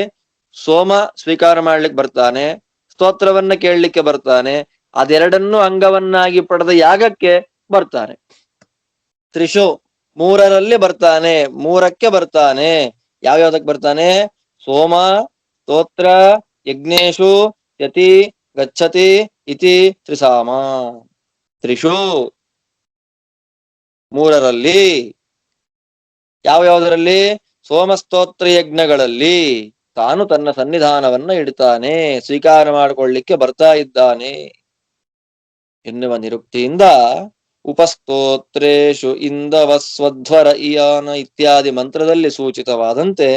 ಸೋಮ ಸ್ವೀಕಾರ ಮಾಡ್ಲಿಕ್ಕೆ ಬರ್ತಾನೆ, ಸ್ತೋತ್ರವನ್ನ ಕೇಳಲಿಕ್ಕೆ ಬರ್ತಾನೆ, ಅದೆರಡನ್ನೂ ಅಂಗವನ್ನಾಗಿ ಪಡೆದ ಯಾಗಕ್ಕೆ ಬರ್ತಾನೆ. ತ್ರಿಷು 3ರಲ್ಲಿ ಬರ್ತಾನೆ, 3ಕ್ಕೆ ಬರ್ತಾನೆ. ಯಾವ್ಯಾವ್ದಕ್ಕೆ ಬರ್ತಾನೆ? ಸೋಮ, ಸ್ತೋತ್ರ, ಯಜ್ಞೇಶು ಯತಿ ಗಚ್ಚತಿ ಇತಿ ತ್ರಿಸಾಮ. ತ್ರಿಷು 3ರಲ್ಲಿ. ಯಾವ್ಯಾವುದರಲ್ಲಿ? ಸೋಮಸ್ತೋತ್ರ ಯಜ್ಞಗಳಲ್ಲಿ ತಾನು ತನ್ನ ಸನ್ನಿಧಾನವನ್ನ ಇಡ್ತಾನೆ, ಸ್ವೀಕಾರ ಮಾಡಿಕೊಳ್ಳಿಕ್ಕೆ ಬರ್ತಾ ಇದ್ದಾನೆ ಎನ್ನುವ ನಿರುಕ್ತಿಯಿಂದ ಉಪಸ್ತೋತ್ರೇಶು ಇಂದವಸ್ವಧ್ವರ ಇಯಾನ ಇತ್ಯಾದಿ ಮಂತ್ರದಲ್ಲಿ ಸೂಚಿತವಾದಂತೆ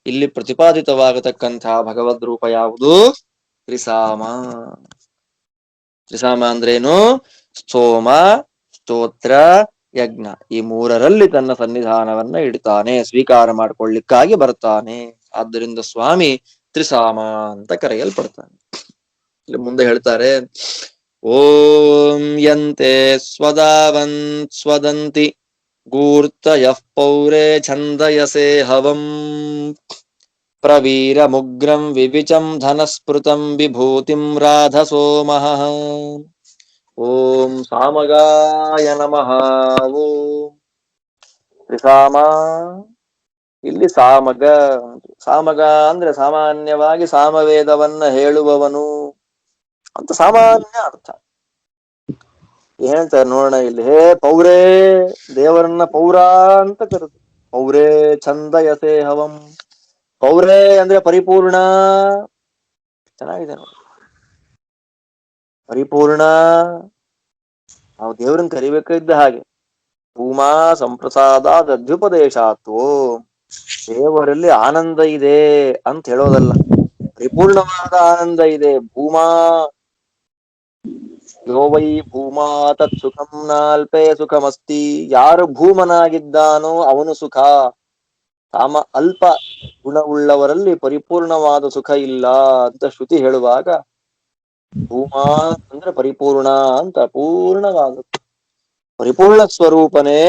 ಇಲ್ಲಿ ಪ್ರತಿಪಾದಿತವಾಗತಕ್ಕಂತಹ ಭಗವದ್ ರೂಪ ಯಾವುದು? ತ್ರಿಸಾಮ. ತ್ರಿಸಾಮ ಅಂದ್ರೇನು? ಸೋಮ, ಸ್ತೋತ್ರ, ಯಜ್ಞ ಈ 3ರಲ್ಲಿ ತನ್ನ ಸನ್ನಿಧಾನವನ್ನ ಇಡ್ತಾನೆ, ಸ್ವೀಕಾರ ಮಾಡ್ಕೊಳ್ಳಿಕ್ಕಾಗಿ ಬರ್ತಾನೆ. ಆದ್ದರಿಂದ ಸ್ವಾಮಿ ತ್ರಿಸಾಮ ಅಂತ ಕರೆಯಲ್ಪಡ್ತಾನೆ. ಇಲ್ಲಿ ಮುಂದೆ ಹೇಳ್ತಾರೆ, ಓಂ ಯಂತೆ ಸ್ವದಾವನ್ ಸ್ವದಂತಿ ಗೂರ್ತಯಃ ಪೌರೇ ಛಂದಯಸೆ ಹವಂ ಪ್ರವೀರ ಮುಗ್ರಂ ವಿವಿಚಂ ಧನಸ್ಪೃತಂ ವಿಭೂತಿಂ ರಾಧಸೋಮಃ. ಓಂ ಸಾಮಗಾಯ ನಮಃ. ಓಂ ತ್ರಿಸಾಮ. ಇಲ್ಲಿ ಸಾಮಗ. ಸಾಮಗ ಅಂದ್ರೆ ಸಾಮಾನ್ಯವಾಗಿ ಸಾಮವೇದವನ್ನ ಹೇಳುವವನು ಅಂತ ಸಾಮಾನ್ಯ ಅರ್ಥ. ಹೇಳ್ತಾರೆ ನೋಡೋಣ ಇಲ್ಲಿ. ಹೇ ಪೌರೇ, ದೇವರನ್ನ ಪೌರ ಅಂತ ಕರೆದು. ಪೌರೇ ಛಂದಯಸೆ ಹವಂ. ಪೌರೇ ಅಂದ್ರೆ ಪರಿಪೂರ್ಣ. ಚೆನ್ನಾಗಿದೆ ನೋಡಿ, ಪರಿಪೂರ್ಣ. ನಾವು ದೇವರನ್ನ ಕರಿಬೇಕಿದ್ದ ಹಾಗೆ. ಭೂಮಾ ಸಂಪ್ರಸಾದ ಅಧ್ಯುಪದೇಶಾತ್ವೋ. ದೇವರಲ್ಲಿ ಆನಂದ ಇದೆ ಅಂತ ಹೇಳೋದಲ್ಲ, ಪರಿಪೂರ್ಣವಾದ ಆನಂದ ಇದೆ. ಭೂಮಾ ಯೋ ವೈ ಭೂಮಾ ತತ್ ಸುಖಂ ನಾಲ್ಪೇ ಸುಖಮಸ್ತಿ. ಯಾರು ಭೂಮನಾಗಿದ್ದಾನೋ ಅವನು ಸುಖ. ಕಾಮ ಅಲ್ಪ ಗುಣವುಳ್ಳವರಲ್ಲಿ ಪರಿಪೂರ್ಣವಾದ ಸುಖ ಇಲ್ಲ ಅಂತ ಶ್ರುತಿ ಹೇಳುವಾಗ, ಭೂಮಾ ಅಂದ್ರೆ ಪರಿಪೂರ್ಣ ಅಂತ, ಪೂರ್ಣವಾದ ಪರಿಪೂರ್ಣ ಸ್ವರೂಪನೇ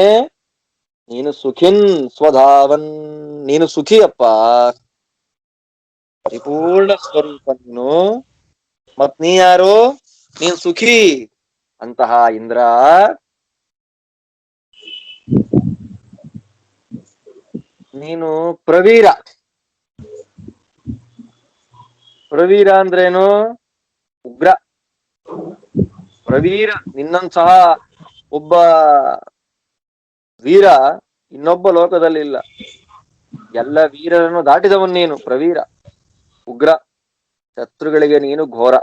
ನೀನು ಸುಖಿನ್ ಸ್ವಧಾವನ್. ನೀನು ಸುಖಿಯಪ್ಪ, ಪರಿಪೂರ್ಣ ಸ್ವರೂಪ ನೀನು. ಮತ್ ನೀ ಯಾರು? ನೀನ್ ಸುಖಿ. ಅಂತಹ ಇಂದ್ರ, ನೀನು ಪ್ರವೀರ. ಪ್ರವೀರ ಅಂದ್ರೇನು? ಉಗ್ರ. ಪ್ರವೀರ, ನಿನ್ನಂತಹ ಒಬ್ಬ ವೀರ ಇನ್ನೊಬ್ಬ ಲೋಕದಲ್ಲಿ ಇಲ್ಲ. ಎಲ್ಲ ವೀರರನ್ನು ದಾಟಿದವನ್ ನೀನು, ಪ್ರವೀರ, ಉಗ್ರ. ಶತ್ರುಗಳಿಗೆ ನೀನು ಘೋರ.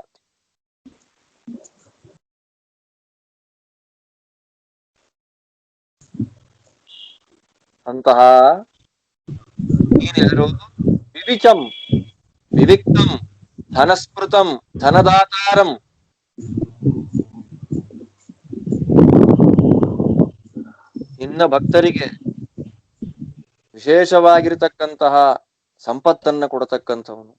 ಅಂತಹ ನೀನ್ಯಾರು? ವಿವಿಚಂ, ವಿವಿಕ್ತಂ, ಧನಸ್ಮೃತಂ, ಧನದಾತಾರಂ. ನಿನ್ನ ಭಕ್ತರಿಗೆ ವಿಶೇಷವಾಗಿರತಕ್ಕಂತಹ ಸಂಪತ್ತನ್ನ ಕೊಡತಕ್ಕಂಥವನು,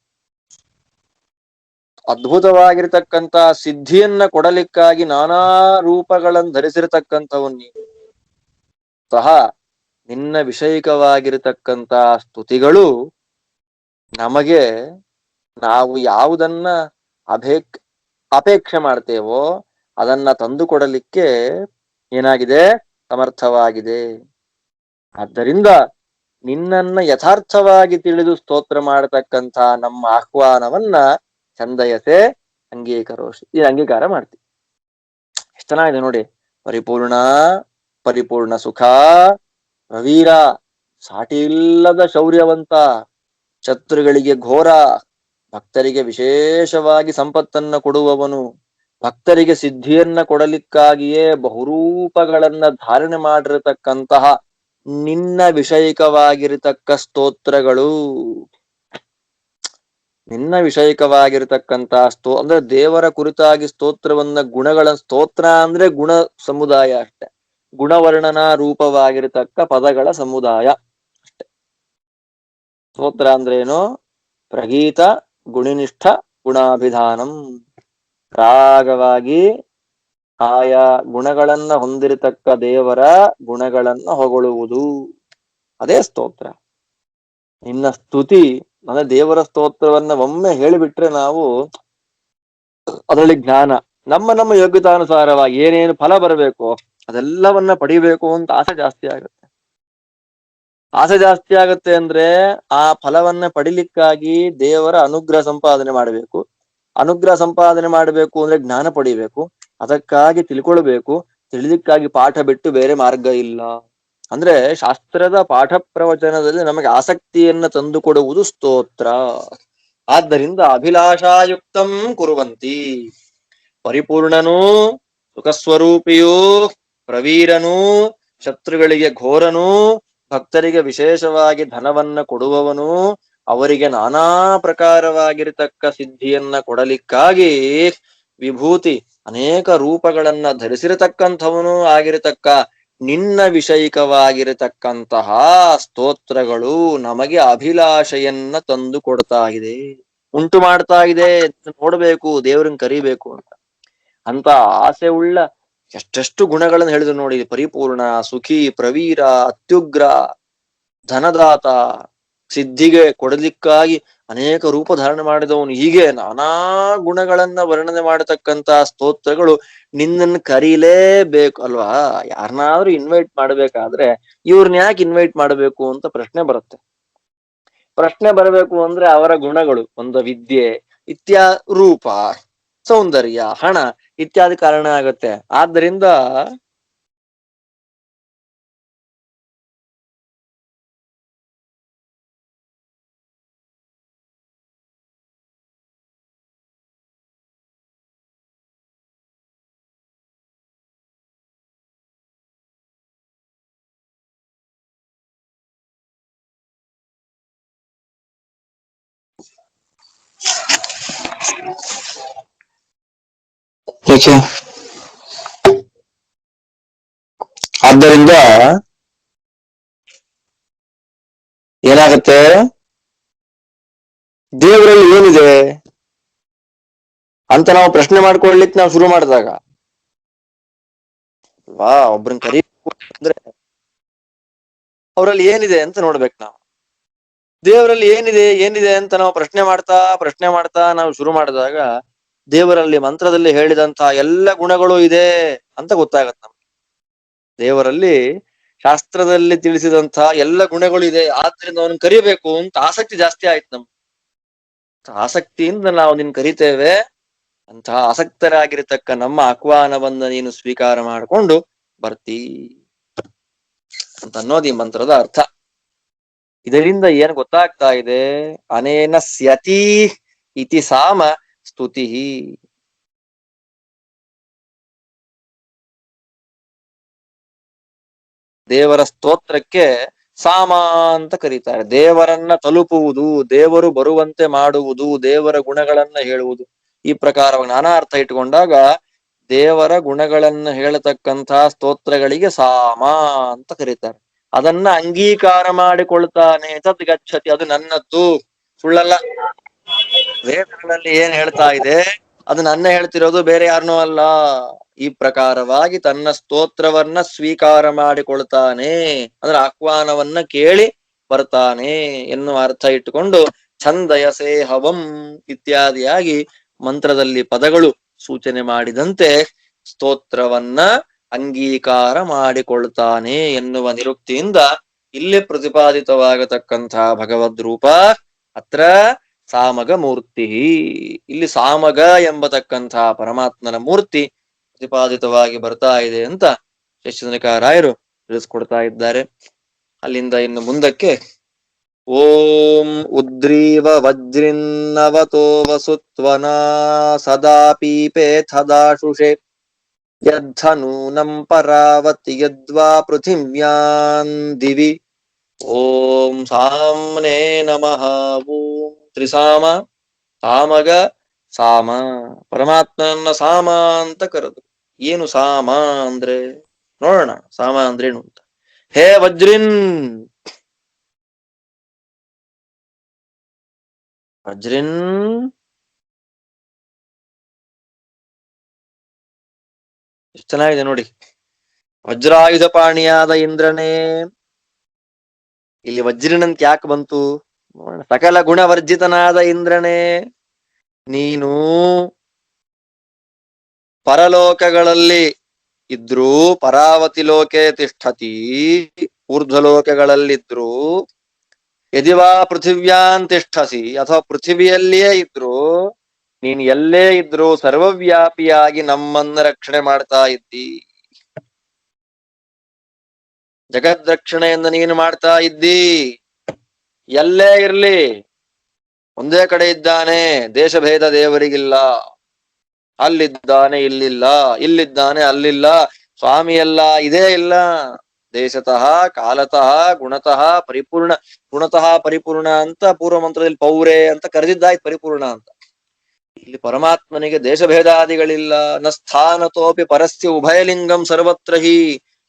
ಅದ್ಭುತವಾಗಿರತಕ್ಕಂತಹ ಸಿದ್ಧಿಯನ್ನ ಕೊಡಲಿಕ್ಕಾಗಿ ನಾನಾ ರೂಪಗಳನ್ನು ಧರಿಸಿರತಕ್ಕಂಥವನ್ ನೀನು. ಸಹ ನಿನ್ನ ವಿಷಯಿಕವಾಗಿರತಕ್ಕಂತಹ ಸ್ತುತಿಗಳು ನಮಗೆ, ನಾವು ಯಾವುದನ್ನ ಅಪೇಕ್ಷೆ ಮಾಡ್ತೇವೋ ಅದನ್ನ ತಂದುಕೊಡಲಿಕ್ಕೆ ಏನಾಗಿದೆ? ಸಮರ್ಥವಾಗಿದೆ. ಆದ್ದರಿಂದ ನಿನ್ನನ್ನ ಯಥಾರ್ಥವಾಗಿ ತಿಳಿದು ಸ್ತೋತ್ರ ಮಾಡತಕ್ಕಂಥ ನಮ್ಮ ಆಹ್ವಾನವನ್ನ ಚಂದಯಸೆ ಅಂಗೀಕರೋಷಿ, ಈ ಅಂಗೀಕಾರ ಮಾಡ್ತೀವಿ. ಎಷ್ಟು ಚೆನ್ನಾಗಿದೆ ನೋಡಿ. ಪರಿಪೂರ್ಣ, ಪರಿಪೂರ್ಣ ಸುಖ, ಪ್ರವೀರ, ಸಾಟಿ ಇಲ್ಲದ ಶೌರ್ಯವಂತ, ಶತ್ರುಗಳಿಗೆ ಘೋರ, ಭಕ್ತರಿಗೆ ವಿಶೇಷವಾಗಿ ಸಂಪತ್ತನ್ನ ಕೊಡುವವನು, ಭಕ್ತರಿಗೆ ಸಿದ್ಧಿಯನ್ನ ಕೊಡಲಿಕ್ಕಾಗಿಯೇ ಬಹುರೂಪಗಳನ್ನ ಧಾರಣೆ ಮಾಡಿರತಕ್ಕಂತಹ ನಿನ್ನ ವಿಷಯಿಕವಾಗಿರತಕ್ಕ ಸ್ತೋತ್ರಗಳು. ನಿನ್ನ ವಿಷಯಿಕವಾಗಿರತಕ್ಕಂತಹ ಅಂದ್ರೆ ದೇವರ ಕುರಿತಾಗಿ ಸ್ತೋತ್ರವನ್ನ, ಗುಣಗಳ ಸ್ತೋತ್ರ ಅಂದ್ರೆ ಗುಣ ಸಮುದಾಯ ಅಷ್ಟೆ, ಗುಣವರ್ಣನಾ ರೂಪವಾಗಿರತಕ್ಕ ಪದಗಳ ಸಮುದಾಯ ಅಷ್ಟೆ. ಸ್ತೋತ್ರ ಅಂದ್ರೇನು? ಪ್ರಗೀತ ಗುಣಿನಿಷ್ಠ ಗುಣಾಭಿಧಾನಂ. ರಾಗವಾಗಿ ಆಯಾ ಗುಣಗಳನ್ನ ಹೊಂದಿರತಕ್ಕ ದೇವರ ಗುಣಗಳನ್ನ ಹೊಗಳುವುದು, ಅದೇ ಸ್ತೋತ್ರ. ನಿನ್ನ ಸ್ತುತಿ ಅಂದ್ರೆ ದೇವರ ಸ್ತೋತ್ರವನ್ನ ಒಮ್ಮೆ ಹೇಳಿಬಿಟ್ರೆ ನಾವು ಅದರಲ್ಲಿ ಜ್ಞಾನ, ನಮ್ಮ ನಮ್ಮ ಯೋಗ್ಯತಾನುಸಾರವಾಗಿ ಏನೇನು ಫಲ ಬರಬೇಕು ಅದೆಲ್ಲವನ್ನ ಪಡಿಬೇಕು ಅಂತ ಆಸೆ ಜಾಸ್ತಿ ಆಗುತ್ತೆ. ಆಸೆ ಜಾಸ್ತಿ ಆಗುತ್ತೆ ಅಂದ್ರೆ ಆ ಫಲವನ್ನ ಪಡಿಲಿಕ್ಕಾಗಿ ದೇವರ ಅನುಗ್ರಹ ಸಂಪಾದನೆ ಮಾಡಬೇಕು. ಅನುಗ್ರಹ ಸಂಪಾದನೆ ಮಾಡಬೇಕು ಅಂದ್ರೆ ಜ್ಞಾನ ಪಡಿಬೇಕು, ಅದಕ್ಕಾಗಿ ತಿಳ್ಕೊಳ್ಬೇಕು. ತಿಳಿಲಿಕ್ಕಾಗಿ ಪಾಠ ಬಿಟ್ಟು ಬೇರೆ ಮಾರ್ಗ ಇಲ್ಲ. ಅಂದ್ರೆ ಶಾಸ್ತ್ರದ ಪಾಠ ಪ್ರವಚನದಲ್ಲಿ ನಮಗೆ ಆಸಕ್ತಿಯನ್ನ ತಂದುಕೊಡುವುದು ಸ್ತೋತ್ರ. ಆದ್ದರಿಂದ ಅಭಿಲಾಷಾಯುಕ್ತಂ ಕುರುವಂತಿ. ಪರಿಪೂರ್ಣನೂ, ಸುಖಸ್ವರೂಪಿಯೂ, ಪ್ರವೀರನೂ, ಶತ್ರುಗಳಿಗೆ ಘೋರನೂ, ಭಕ್ತರಿಗೆ ವಿಶೇಷವಾಗಿ ಧನವನ್ನ ಕೊಡುವವನು, ಅವರಿಗೆ ನಾನಾ ಪ್ರಕಾರವಾಗಿರತಕ್ಕ ಸಿದ್ಧಿಯನ್ನ ಕೊಡಲಿಕ್ಕಾಗಿ ವಿಭೂತಿ ಅನೇಕ ರೂಪಗಳನ್ನ ಧರಿಸಿರತಕ್ಕಂಥವನು ಆಗಿರತಕ್ಕ ನಿನ್ನ ವಿಷಯಿಕವಾಗಿರತಕ್ಕಂತಹ ಸ್ತೋತ್ರಗಳು ನಮಗೆ ಅಭಿಲಾಷೆಯನ್ನ ತಂದು ಕೊಡ್ತಾ ಇದೆ, ಉಂಟು ಮಾಡ್ತಾ ಇದೆ. ನೋಡ್ಬೇಕು, ದೇವ್ರನ್ನ ಕರಿಬೇಕು ಅಂತ. ಅಂತ ಆಸೆ ಉಳ್ಳ ಎಷ್ಟೆಷ್ಟು ಗುಣಗಳನ್ನು ಹೇಳಿದ್ರು ನೋಡಿ. ಪರಿಪೂರ್ಣ, ಸುಖಿ, ಪ್ರವೀರ, ಅತ್ಯುಗ್ರ, ಧನದಾತ, ಸಿದ್ಧಿಗೆ ಕೊಡಲಿಕ್ಕಾಗಿ ಅನೇಕ ರೂಪ ಧಾರಣೆ ಮಾಡಿದವನು, ಹೀಗೆ ನಾನಾ ಗುಣಗಳನ್ನ ವರ್ಣನೆ ಮಾಡತಕ್ಕಂತ ಸ್ತೋತ್ರಗಳು ನಿನ್ನನ್ನು ಕರೀಲೇಬೇಕು ಅಲ್ವಾ. ಯಾರನ್ನಾದ್ರೂ ಇನ್ವೈಟ್ ಮಾಡ್ಬೇಕಾದ್ರೆ ಇವ್ರನ್ನ ಯಾಕೆ ಇನ್ವೈಟ್ ಮಾಡಬೇಕು ಅಂತ ಪ್ರಶ್ನೆ ಬರುತ್ತೆ. ಪ್ರಶ್ನೆ ಬರಬೇಕು ಅಂದ್ರೆ ಅವರ ಗುಣಗಳು, ಒಂದು ವಿದ್ಯೆ, ರೂಪ, ಸೌಂದರ್ಯ, ಹಣ ಇತ್ಯಾದಿ ಕಾರಣ ಆಗತ್ತೆ. ಆದ್ದರಿಂದ ಯಾಕೆ ಆದ್ದರಿಂದ ಏನಾಗತ್ತೆ, ದೇವರಲ್ಲಿ ಏನಿದೆ ಅಂತ ನಾವು ಪ್ರಶ್ನೆ ಮಾಡ್ಕೊಳ್ಲಿಕ್ಕೆ ನಾವು ಶುರು ಮಾಡಿದಾಗ, ಅಲ್ವಾ, ಒಬ್ರನ್ನ ಕರೀಬೇಕು ಅಂದ್ರೆ ಅವರಲ್ಲಿ ಏನಿದೆ ಅಂತ ನೋಡ್ಬೇಕು ನಾವು. ದೇವರಲ್ಲಿ ಏನಿದೆ ಏನಿದೆ ಅಂತ ನಾವು ಪ್ರಶ್ನೆ ಮಾಡ್ತಾ ನಾವು ಶುರು ಮಾಡಿದಾಗ ದೇವರಲ್ಲಿ ಮಂತ್ರದಲ್ಲಿ ಹೇಳಿದಂತಹ ಎಲ್ಲ ಗುಣಗಳು ಇದೆ ಅಂತ ಗೊತ್ತಾಗತ್ತೆ ನಮ್ಗೆ. ದೇವರಲ್ಲಿ ಶಾಸ್ತ್ರದಲ್ಲಿ ತಿಳಿಸಿದಂತಹ ಎಲ್ಲ ಗುಣಗಳು ಇದೆ, ಆದ್ರಿಂದ ಅವನು ಕರಿಬೇಕು ಅಂತ ಆಸಕ್ತಿ ಜಾಸ್ತಿ ಆಯ್ತು ನಮ್ಗೆ. ಆಸಕ್ತಿಯಿಂದ ನಾವು ನಿನ್ ಕರಿತೇವೆ, ಅಂತಹ ಆಸಕ್ತರಾಗಿರ್ತಕ್ಕ ನಮ್ಮ ಆಹ್ವಾನವನ್ನ ನೀನು ಸ್ವೀಕಾರ ಮಾಡಿಕೊಂಡು ಬರ್ತೀ ಅಂತ ಅನ್ನೋದು ಈ ಮಂತ್ರದ ಅರ್ಥ. ಇದರಿಂದ ಏನ್ ಗೊತ್ತಾಗ್ತಾ ಇದೆ, ಅನೇನ ಸ್ಯತಿ ಇತಿ ಸಾಮ ಸ್ತುತಿ. ದೇವರ ಸ್ತೋತ್ರಕ್ಕೆ ಸಾಮ ಅಂತ ಕರೀತಾರೆ. ದೇವರನ್ನ ತಲುಪುವುದು, ದೇವರು ಬರುವಂತೆ ಮಾಡುವುದು, ದೇವರ ಗುಣಗಳನ್ನ ಹೇಳುವುದು, ಈ ಪ್ರಕಾರವಾಗಿ ನಾನಾ ಅರ್ಥ ಇಟ್ಟುಕೊಂಡಾಗ ದೇವರ ಗುಣಗಳನ್ನ ಹೇಳತಕ್ಕಂತಹ ಸ್ತೋತ್ರಗಳಿಗೆ ಸಾಮ ಅಂತ ಕರೀತಾರೆ. ಅದನ್ನ ಅಂಗೀಕಾರ ಮಾಡಿಕೊಳ್ತಾನೆ, ತದ್ ಗಚ್ಚತಿ, ಅದು ನನ್ನದ್ದು, ಸುಳ್ಳಲ್ಲ. ವೇದಗಳಲ್ಲಿ ಏನ್ ಹೇಳ್ತಾ ಇದೆ ಅದು ನನ್ನ ಹೇಳ್ತಿರೋದು, ಬೇರೆ ಯಾರನ್ನೂ ಅಲ್ಲ. ಈ ಪ್ರಕಾರವಾಗಿ ತನ್ನ ಸ್ತೋತ್ರವನ್ನ ಸ್ವೀಕಾರ ಮಾಡಿಕೊಳ್ತಾನೆ ಅಂದ್ರೆ ಆಹ್ವಾನವನ್ನ ಕೇಳಿ ಬರ್ತಾನೆ ಎನ್ನುವ ಅರ್ಥ ಇಟ್ಟುಕೊಂಡು ಛಂದಯಸೇ ಹವಂ ಇತ್ಯಾದಿಯಾಗಿ ಮಂತ್ರದಲ್ಲಿ ಪದಗಳು ಸೂಚನೆ ಮಾಡಿದಂತೆ ಸ್ತೋತ್ರವನ್ನ ಅಂಗೀಕಾರ ಮಾಡಿಕೊಳ್ತಾನೆ ಎನ್ನುವ ನಿರುಕ್ತಿಯಿಂದ ಇಲ್ಲಿ ಪ್ರತಿಪಾದಿತವಾಗತಕ್ಕಂತಹ ಭಗವದ್ ರೂಪ ಅತ್ರ ಸಾಮಗ ಮೂರ್ತಿ. ಇಲ್ಲಿ ಸಾಮಗ ಎಂಬತಕ್ಕಂತಹ ಪರಮಾತ್ಮನ ಮೂರ್ತಿ ಪ್ರತಿಪಾದಿತವಾಗಿ ಬರ್ತಾ ಇದೆ ಅಂತ ಶಶಿಧನಿಕಾರಾಯರು ತಿಳಿಸ್ಕೊಡ್ತಾ ಇದ್ದಾರೆ. ಅಲ್ಲಿಂದ ಇನ್ನು ಮುಂದಕ್ಕೆ ಓಂ ಉದ್ರೀವ ವಜ್ರಿನ್ನವತೋ ವಸುತ್ವನಾ ಸದಾ ಪೀಪೇಥದಾಶುಷೆ ಯದ್ಧನೂನಂ ಪರಾವತಿ ಯದ್ವಾ ಪೃಥಿವ್ಯಾನ್ ದಿವಿ. ಓಂ ಸಾಮ್ನೇ ನಮಃ. ಓಂ ತ್ರಿಸಾಮ, ಸಾಮಗ, ಸಾಮ, ಪರಮಾತ್ಮನ ಸಾಮ ಅಂತ ಕರೆದು. ಏನು ಸಾಮ ಅಂದ್ರೆ ನೋಡೋಣ, ಸಾಮ ಅಂದ್ರೇನು ಅಂತ. ಹೇ ವಜ್ರಿನ್, ವಜ್ರಿನ್ ಎಷ್ಟು ಚೆನ್ನಾಗಿದೆ ನೋಡಿ. ವಜ್ರಾಯುಧ ಪಾಣಿಯಾದ ಇಂದ್ರನೇ, ಇಲ್ಲಿ ವಜ್ರಿನಂತ ಯಾಕೆ ಬಂತು? ಸಕಲ ಗುಣವರ್ಜಿತನಾದ ಇಂದ್ರನೇ, ನೀನು ಪರಲೋಕಗಳಲ್ಲಿ ಇದ್ರೂ ಪರಾವತಿ ಲೋಕೆ ತಿಷ್ಠತಿ, ಊರ್ಧ್ವಲೋಕಗಳಲ್ಲಿದ್ರು ಯದಿವಾ ಪೃಥಿವ್ಯಾನ್ ತಿಷ್ಠಸಿ, ಅಥವಾ ಪೃಥಿವಿಯಲ್ಲಿಯೇ ಇದ್ರು, ನೀನ್ ಎಲ್ಲೇ ಇದ್ರು ಸರ್ವವ್ಯಾಪಿಯಾಗಿ ನಮ್ಮನ್ನ ರಕ್ಷಣೆ ಮಾಡ್ತಾ ಇದ್ದಿ. ಜಗದ್ರಕ್ಷಣೆಯಿಂದ ನೀನು ಮಾಡ್ತಾ ಇದ್ದಿ. ಎಲ್ಲೇ ಇರ್ಲಿ ಒಂದೇ ಕಡೆ ಇದ್ದಾನೆ, ದೇಶಭೇದ ದೇವರಿಗಿಲ್ಲ. ಅಲ್ಲಿದ್ದಾನೆ ಇಲ್ಲಿಲ್ಲ, ಇಲ್ಲಿದ್ದಾನೆ ಅಲ್ಲಿಲ್ಲ, ಸ್ವಾಮಿ ಎಲ್ಲ ಇದೇ ಇಲ್ಲ. ದೇಶತಃ ಕಾಲತಃ ಗುಣತಃ ಪರಿಪೂರ್ಣ, ಗುಣತಃ ಪರಿಪೂರ್ಣ ಅಂತ ಪೂರ್ವ ಮಂತ್ರದಲ್ಲಿ ಪೌರೆ ಅಂತ ಕರೆದಿದ್ದಾಯ್ತು ಪರಿಪೂರ್ಣ ಅಂತ. ಇಲ್ಲಿ ಪರಮಾತ್ಮನಿಗೆ ದೇಶಭೇದಾದಿಗಳಿಲ್ಲ. ನ ಸ್ಥಾನತೋಪಿ ಪರಸ್ಯ ಉಭಯಲಿಂಗಂ ಸರ್ವತ್ರ ಹಿ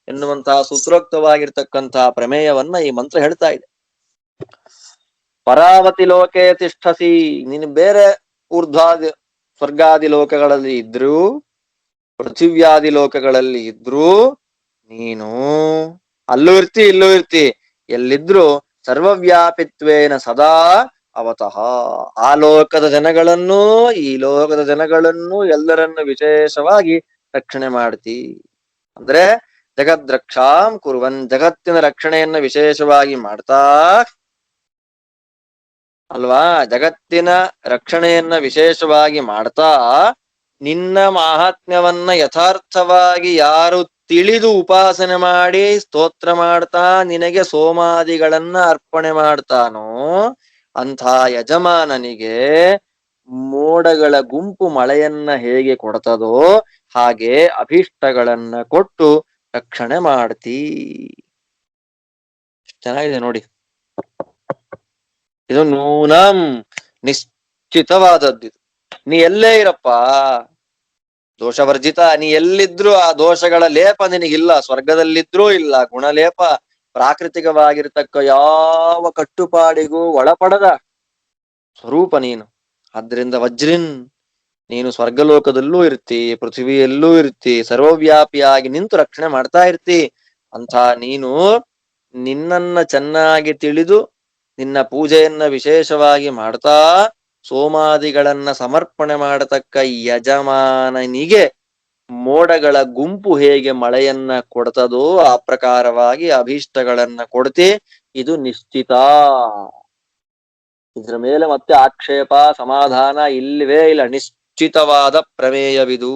ಎನ್ನುವಂತಹ ಸೂತ್ರೋಕ್ತವಾಗಿರ್ತಕ್ಕಂತಹ ಪ್ರಮೇಯವನ್ನ ಈ ಮಂತ್ರ ಹೇಳ್ತಾ ಇದೆ. ಪರಾವತಿ ಲೋಕೆ ತಿಷ್ಠಸಿ, ನೀನು ಬೇರೆ ಊರ್ಧ್ವಾದಿ ಸ್ವರ್ಗಾದಿ ಲೋಕಗಳಲ್ಲಿ ಇದ್ರು, ಪೃಥಿವ್ಯಾದಿ ಲೋಕಗಳಲ್ಲಿ ಇದ್ರು, ನೀನು ಅಲ್ಲೂ ಇರ್ತಿ ಇಲ್ಲೂ ಇರ್ತಿ, ಎಲ್ಲಿದ್ರು ಸರ್ವವ್ಯಾಪಿತ್ವೇನ ಸದಾ ಅವತಃ. ಆ ಲೋಕದ ಜನಗಳನ್ನು ಈ ಲೋಕದ ಜನಗಳನ್ನು ಎಲ್ಲರನ್ನು ವಿಶೇಷವಾಗಿ ರಕ್ಷಣೆ ಮಾಡ್ತಿ. ಅಂದ್ರೆ ಜಗದ್ರಕ್ಷಾಂ ಕುರುವನ್, ಜಗತ್ತಿನ ರಕ್ಷಣೆಯನ್ನ ವಿಶೇಷವಾಗಿ ಮಾಡ್ತಾ ಅಲ್ವಾ, ಜಗತ್ತಿನ ರಕ್ಷಣೆಯನ್ನ ವಿಶೇಷವಾಗಿ ಮಾಡ್ತಾ ನಿನ್ನ ಮಾಹಾತ್ಮ್ಯವನ್ನ ಯಥಾರ್ಥವಾಗಿ ಯಾರು ತಿಳಿದು ಉಪಾಸನೆ ಮಾಡಿ ಸ್ತೋತ್ರ ಮಾಡ್ತಾ ನಿನಗೆ ಸೋಮಾದಿಗಳನ್ನ ಅರ್ಪಣೆ ಮಾಡ್ತಾನೋ ಅಂಥ ಯಜಮಾನನಿಗೆ ಮೋಡಗಳ ಗುಂಪು ಮಳೆಯನ್ನ ಹೇಗೆ ಕೊಡ್ತದೋ ಹಾಗೆ ಅಭೀಷ್ಟಗಳನ್ನ ಕೊಟ್ಟು ರಕ್ಷಣೆ ಮಾಡ್ತೀ. ಚೆನ್ನಾಗಿದೆ ನೋಡಿ. ಇದು ನೂನಂ ನಿಶ್ಚಿತವಾದದ್ದು. ನೀ ಎಲ್ಲೇ ಇರಪ್ಪ, ದೋಷವರ್ಜಿತ. ನೀ ಎಲ್ಲಿದ್ರು ಆ ದೋಷಗಳ ಲೇಪ ನಿನಗಿಲ್ಲ, ಸ್ವರ್ಗದಲ್ಲಿದ್ರೂ ಇಲ್ಲ. ಗುಣಲೇಪ ಪ್ರಾಕೃತಿಕವಾಗಿರ್ತಕ್ಕ ಯಾವ ಕಟ್ಟುಪಾಡಿಗೂ ಒಳಪಡದ ಸ್ವರೂಪ ನೀನು. ಆದ್ರಿಂದ ವಜ್ರಿನ್, ನೀನು ಸ್ವರ್ಗಲೋಕದಲ್ಲೂ ಇರ್ತಿ, ಪೃಥ್ವಿಯಲ್ಲೂ ಇರ್ತಿ, ಸರ್ವವ್ಯಾಪಿಯಾಗಿ ನಿಂತು ರಕ್ಷಣೆ ಮಾಡ್ತಾ ಇರ್ತಿ. ಅಂತ ನೀನು ನಿನ್ನನ್ನ ಚೆನ್ನಾಗಿ ತಿಳಿದು ನಿನ್ನ ಪೂಜೆಯನ್ನ ವಿಶೇಷವಾಗಿ ಮಾಡ್ತಾ ಸೋಮಾದಿಗಳನ್ನ ಸಮರ್ಪಣೆ ಮಾಡತಕ್ಕ ಯಜಮಾನನಿಗೆ ಮೋಡಗಳ ಗುಂಪು ಹೇಗೆ ಮಳೆಯನ್ನ ಕೊಡ್ತದೋ ಆ ಪ್ರಕಾರವಾಗಿ ಅಭೀಷ್ಟಗಳನ್ನ ಕೊಡ್ತಿ. ಇದು ನಿಶ್ಚಿತ. ಇದ್ರ ಮೇಲೆ ಮತ್ತೆ ಆಕ್ಷೇಪ ಸಮಾಧಾನ ಇಲ್ಲವೇ ಇಲ್ಲ. ನಿಶ್ಚಿತವಾದ ಪ್ರಮೇಯವಿದು.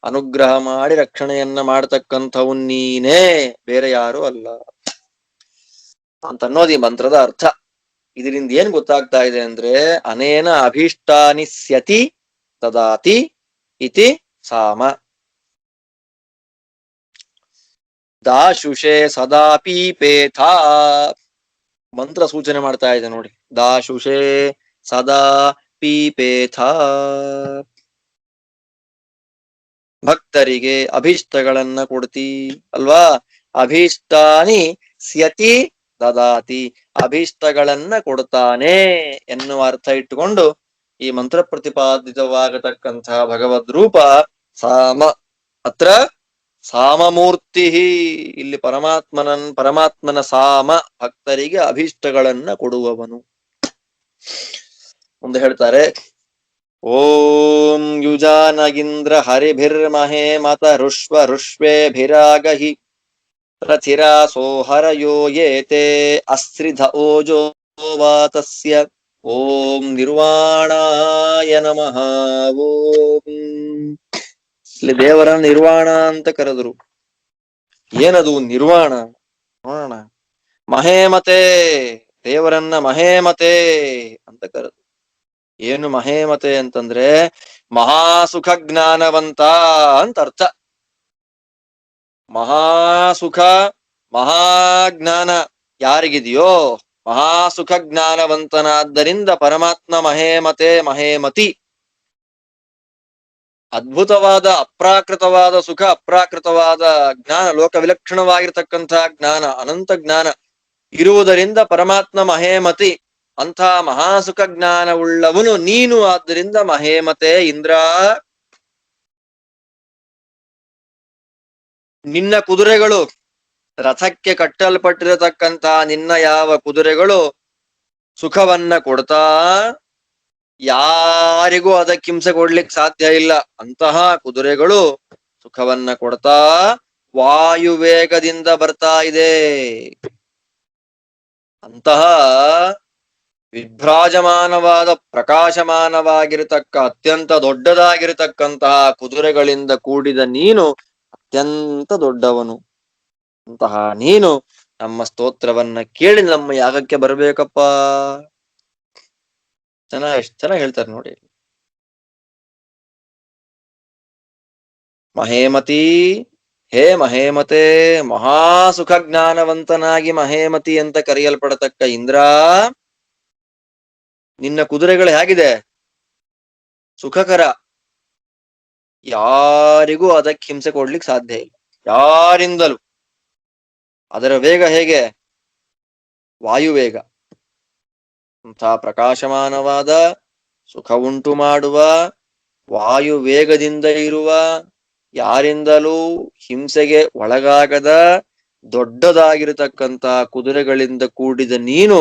ಅನುಗ್ರಹ ಮಾಡಿ ರಕ್ಷಣೆಯನ್ನ ಮಾಡತಕ್ಕಂಥವು ನೀನೇ, ಬೇರೆ ಯಾರು ಅಲ್ಲ ಅಂತ ಅನ್ನೋದು ಈ ಮಂತ್ರದ ಅರ್ಥ. ಇದರಿಂದ ಏನ್ ಗೊತ್ತಾಗ್ತಾ ಇದೆ ಅಂದ್ರೆ, ಅನೇನ ಅಭೀಷ್ಟಾನಿ ಸ್ಯತಿ ತದಾತಿ ಇತಿ ಸಾಮ. ದಾಶುಷೆ ಸದಾ ಪೀಪೇಥ. ಮಂತ್ರ ಸೂಚನೆ ಮಾಡ್ತಾ ಇದೆ ನೋಡಿ. ದಾಶುಷೆ ಸದಾ ಪೀಪೇಥ. ಭಕ್ತರಿಗೆ ಅಭೀಷ್ಟಗಳನ್ನ ಕೊಡ್ತಿ ಅಲ್ವಾ. ಅಭೀಷ್ಟಾನಿ ಸ್ಯತಿ ದದಾತಿ, ಅಭೀಷ್ಟಗಳನ್ನ ಕೊಡ್ತಾನೆ ಎನ್ನುವ ಅರ್ಥ ಇಟ್ಟುಕೊಂಡು ಈ ಮಂತ್ರ ಪ್ರತಿಪಾದಿತವಾಗತಕ್ಕಂತಹ ಭಗವದ್ ರೂಪ ಸಾಮ. ಅತ್ರ ಸಾಮಮೂರ್ತಿ. ಇಲ್ಲಿ ಪರಮಾತ್ಮನ ಸಾಮ, ಭಕ್ತರಿಗೆ ಅಭೀಷ್ಟಗಳನ್ನ ಕೊಡುವವನು. ಮುಂದೆ ಹೇಳ್ತಾರೆ, ಓಂ ಯುಜಾನಗಿಂದ್ರ ಹರಿಭಿರ್ಮಹೇ ಮತ ಋಷ್ವ ಋಷ್ವೇಭಿರಾಗಹಿ ಪ್ರಥಿರಾಸೋ ಹರಯೋ ಯೇತೆ ಅಸ್ತ್ರಿಧ ಓಜೋ ವಾತಸ್ಯ. ಓಂ ನಿರ್ವಾಣಾಯ ನಮಃ. ಓಂ. ಇಲ್ಲಿ ದೇವರನ್ನ ನಿರ್ವಾಣ ಅಂತ ಕರೆದ್ರು. ಏನದು ನಿರ್ವಾಣ ನೋಡೋಣ. ಮಹೇಮತೆ, ದೇವರನ್ನ ಮಹೇಮತೆ ಅಂತ ಕರೆದು. ಏನು ಮಹೇಮತೆ ಅಂತಂದ್ರೆ ಮಹಾಸುಖ ಜ್ಞಾನವಂತ ಅಂತ ಅರ್ಥ. ಮಹಾಸುಖ ಮಹಾಜ್ಞಾನ ಯಾರಿಗಿದೆಯೋ ಮಹಾಸುಖ ಜ್ಞಾನವಂತನಾದ್ದರಿಂದ ಪರಮಾತ್ಮ ಮಹೇಮತೆ ಮಹೇಮತಿ. ಅದ್ಭುತವಾದ ಅಪ್ರಾಕೃತವಾದ ಸುಖ, ಅಪ್ರಾಕೃತವಾದ ಜ್ಞಾನ, ಲೋಕ ವಿಲಕ್ಷಣವಾಗಿರ್ತಕ್ಕಂತಹ ಜ್ಞಾನ, ಅನಂತ ಜ್ಞಾನ ಇರುವುದರಿಂದ ಪರಮಾತ್ಮ ಮಹೇಮತಿ. ಅಂಥ ಮಹಾಸುಖ ಜ್ಞಾನವುಳ್ಳವನು ನೀನು. ಆದ್ದರಿಂದ ಮಹೇಮತೆ ಇಂದ್ರ. ನಿನ್ನ ಕುದುರೆಗಳು, ರಥಕ್ಕೆ ಕಟ್ಟಲ್ಪಟ್ಟಿರತಕ್ಕಂತಹ ನಿನ್ನ ಯಾವ ಕುದುರೆಗಳು ಸುಖವನ್ನ ಕೊಡ್ತಾ ಯಾರಿಗೂ ಅದಕ್ಕೆ ಹಿಂಸೆ ಕೊಡ್ಲಿಕ್ಕೆ ಸಾಧ್ಯ ಇಲ್ಲ. ಅಂತಹ ಕುದುರೆಗಳು ಸುಖವನ್ನ ಕೊಡ್ತಾ ವಾಯುವೇಗದಿಂದ ಬರ್ತಾ ಇದೆ. ಅಂತಹ ವಿಭ್ರಾಜಮಾನವಾದ ಪ್ರಕಾಶಮಾನವಾಗಿರತಕ್ಕ ಅತ್ಯಂತ ದೊಡ್ಡದಾಗಿರತಕ್ಕಂತಹ ಕುದುರೆಗಳಿಂದ ಕೂಡಿದ ನೀನು ಅತ್ಯಂತ ದೊಡ್ಡವನು. ಅಂತಹ ನೀನು ನಮ್ಮ ಸ್ತೋತ್ರವನ್ನ ಕೇಳಿ ನಮ್ಮ ಯಾಗಕ್ಕೆ ಬರ್ಬೇಕಪ್ಪ. ಎಷ್ಟು ಚೆನ್ನಾಗಿ ಹೇಳ್ತಾರೆ ನೋಡಿ. ಮಹೇಮತಿ, ಹೇ ಮಹೇಮತೆ, ಮಹಾಸುಖ ಜ್ಞಾನವಂತನಾಗಿ ಮಹೇಮತಿ ಅಂತ ಕರೆಯಲ್ಪಡತಕ್ಕ ಇಂದ್ರ, ನಿನ್ನ ಕುದುರೆಗಳು ಹೇಗಿದೆ? ಸುಖಕರ. ಯಾರಿಗೂ ಅದಕ್ಕೆ ಹಿಂಸೆ ಕೊಡ್ಲಿಕ್ಕೆ ಸಾಧ್ಯ ಇಲ್ಲ, ಯಾರಿಂದಲೂ. ಅದರ ವೇಗ ಹೇಗೆ? ವಾಯುವೇಗ. ಅಂಥ ಪ್ರಕಾಶಮಾನವಾದ ಸುಖ ಉಂಟು ಮಾಡುವ ವಾಯು ವೇಗದಿಂದ ಇರುವ, ಯಾರಿಂದಲೂ ಹಿಂಸೆಗೆ ಒಳಗಾಗದ ದೊಡ್ಡದಾಗಿರತಕ್ಕಂತ ಕುದುರೆಗಳಿಂದ ಕೂಡಿದ ನೀನು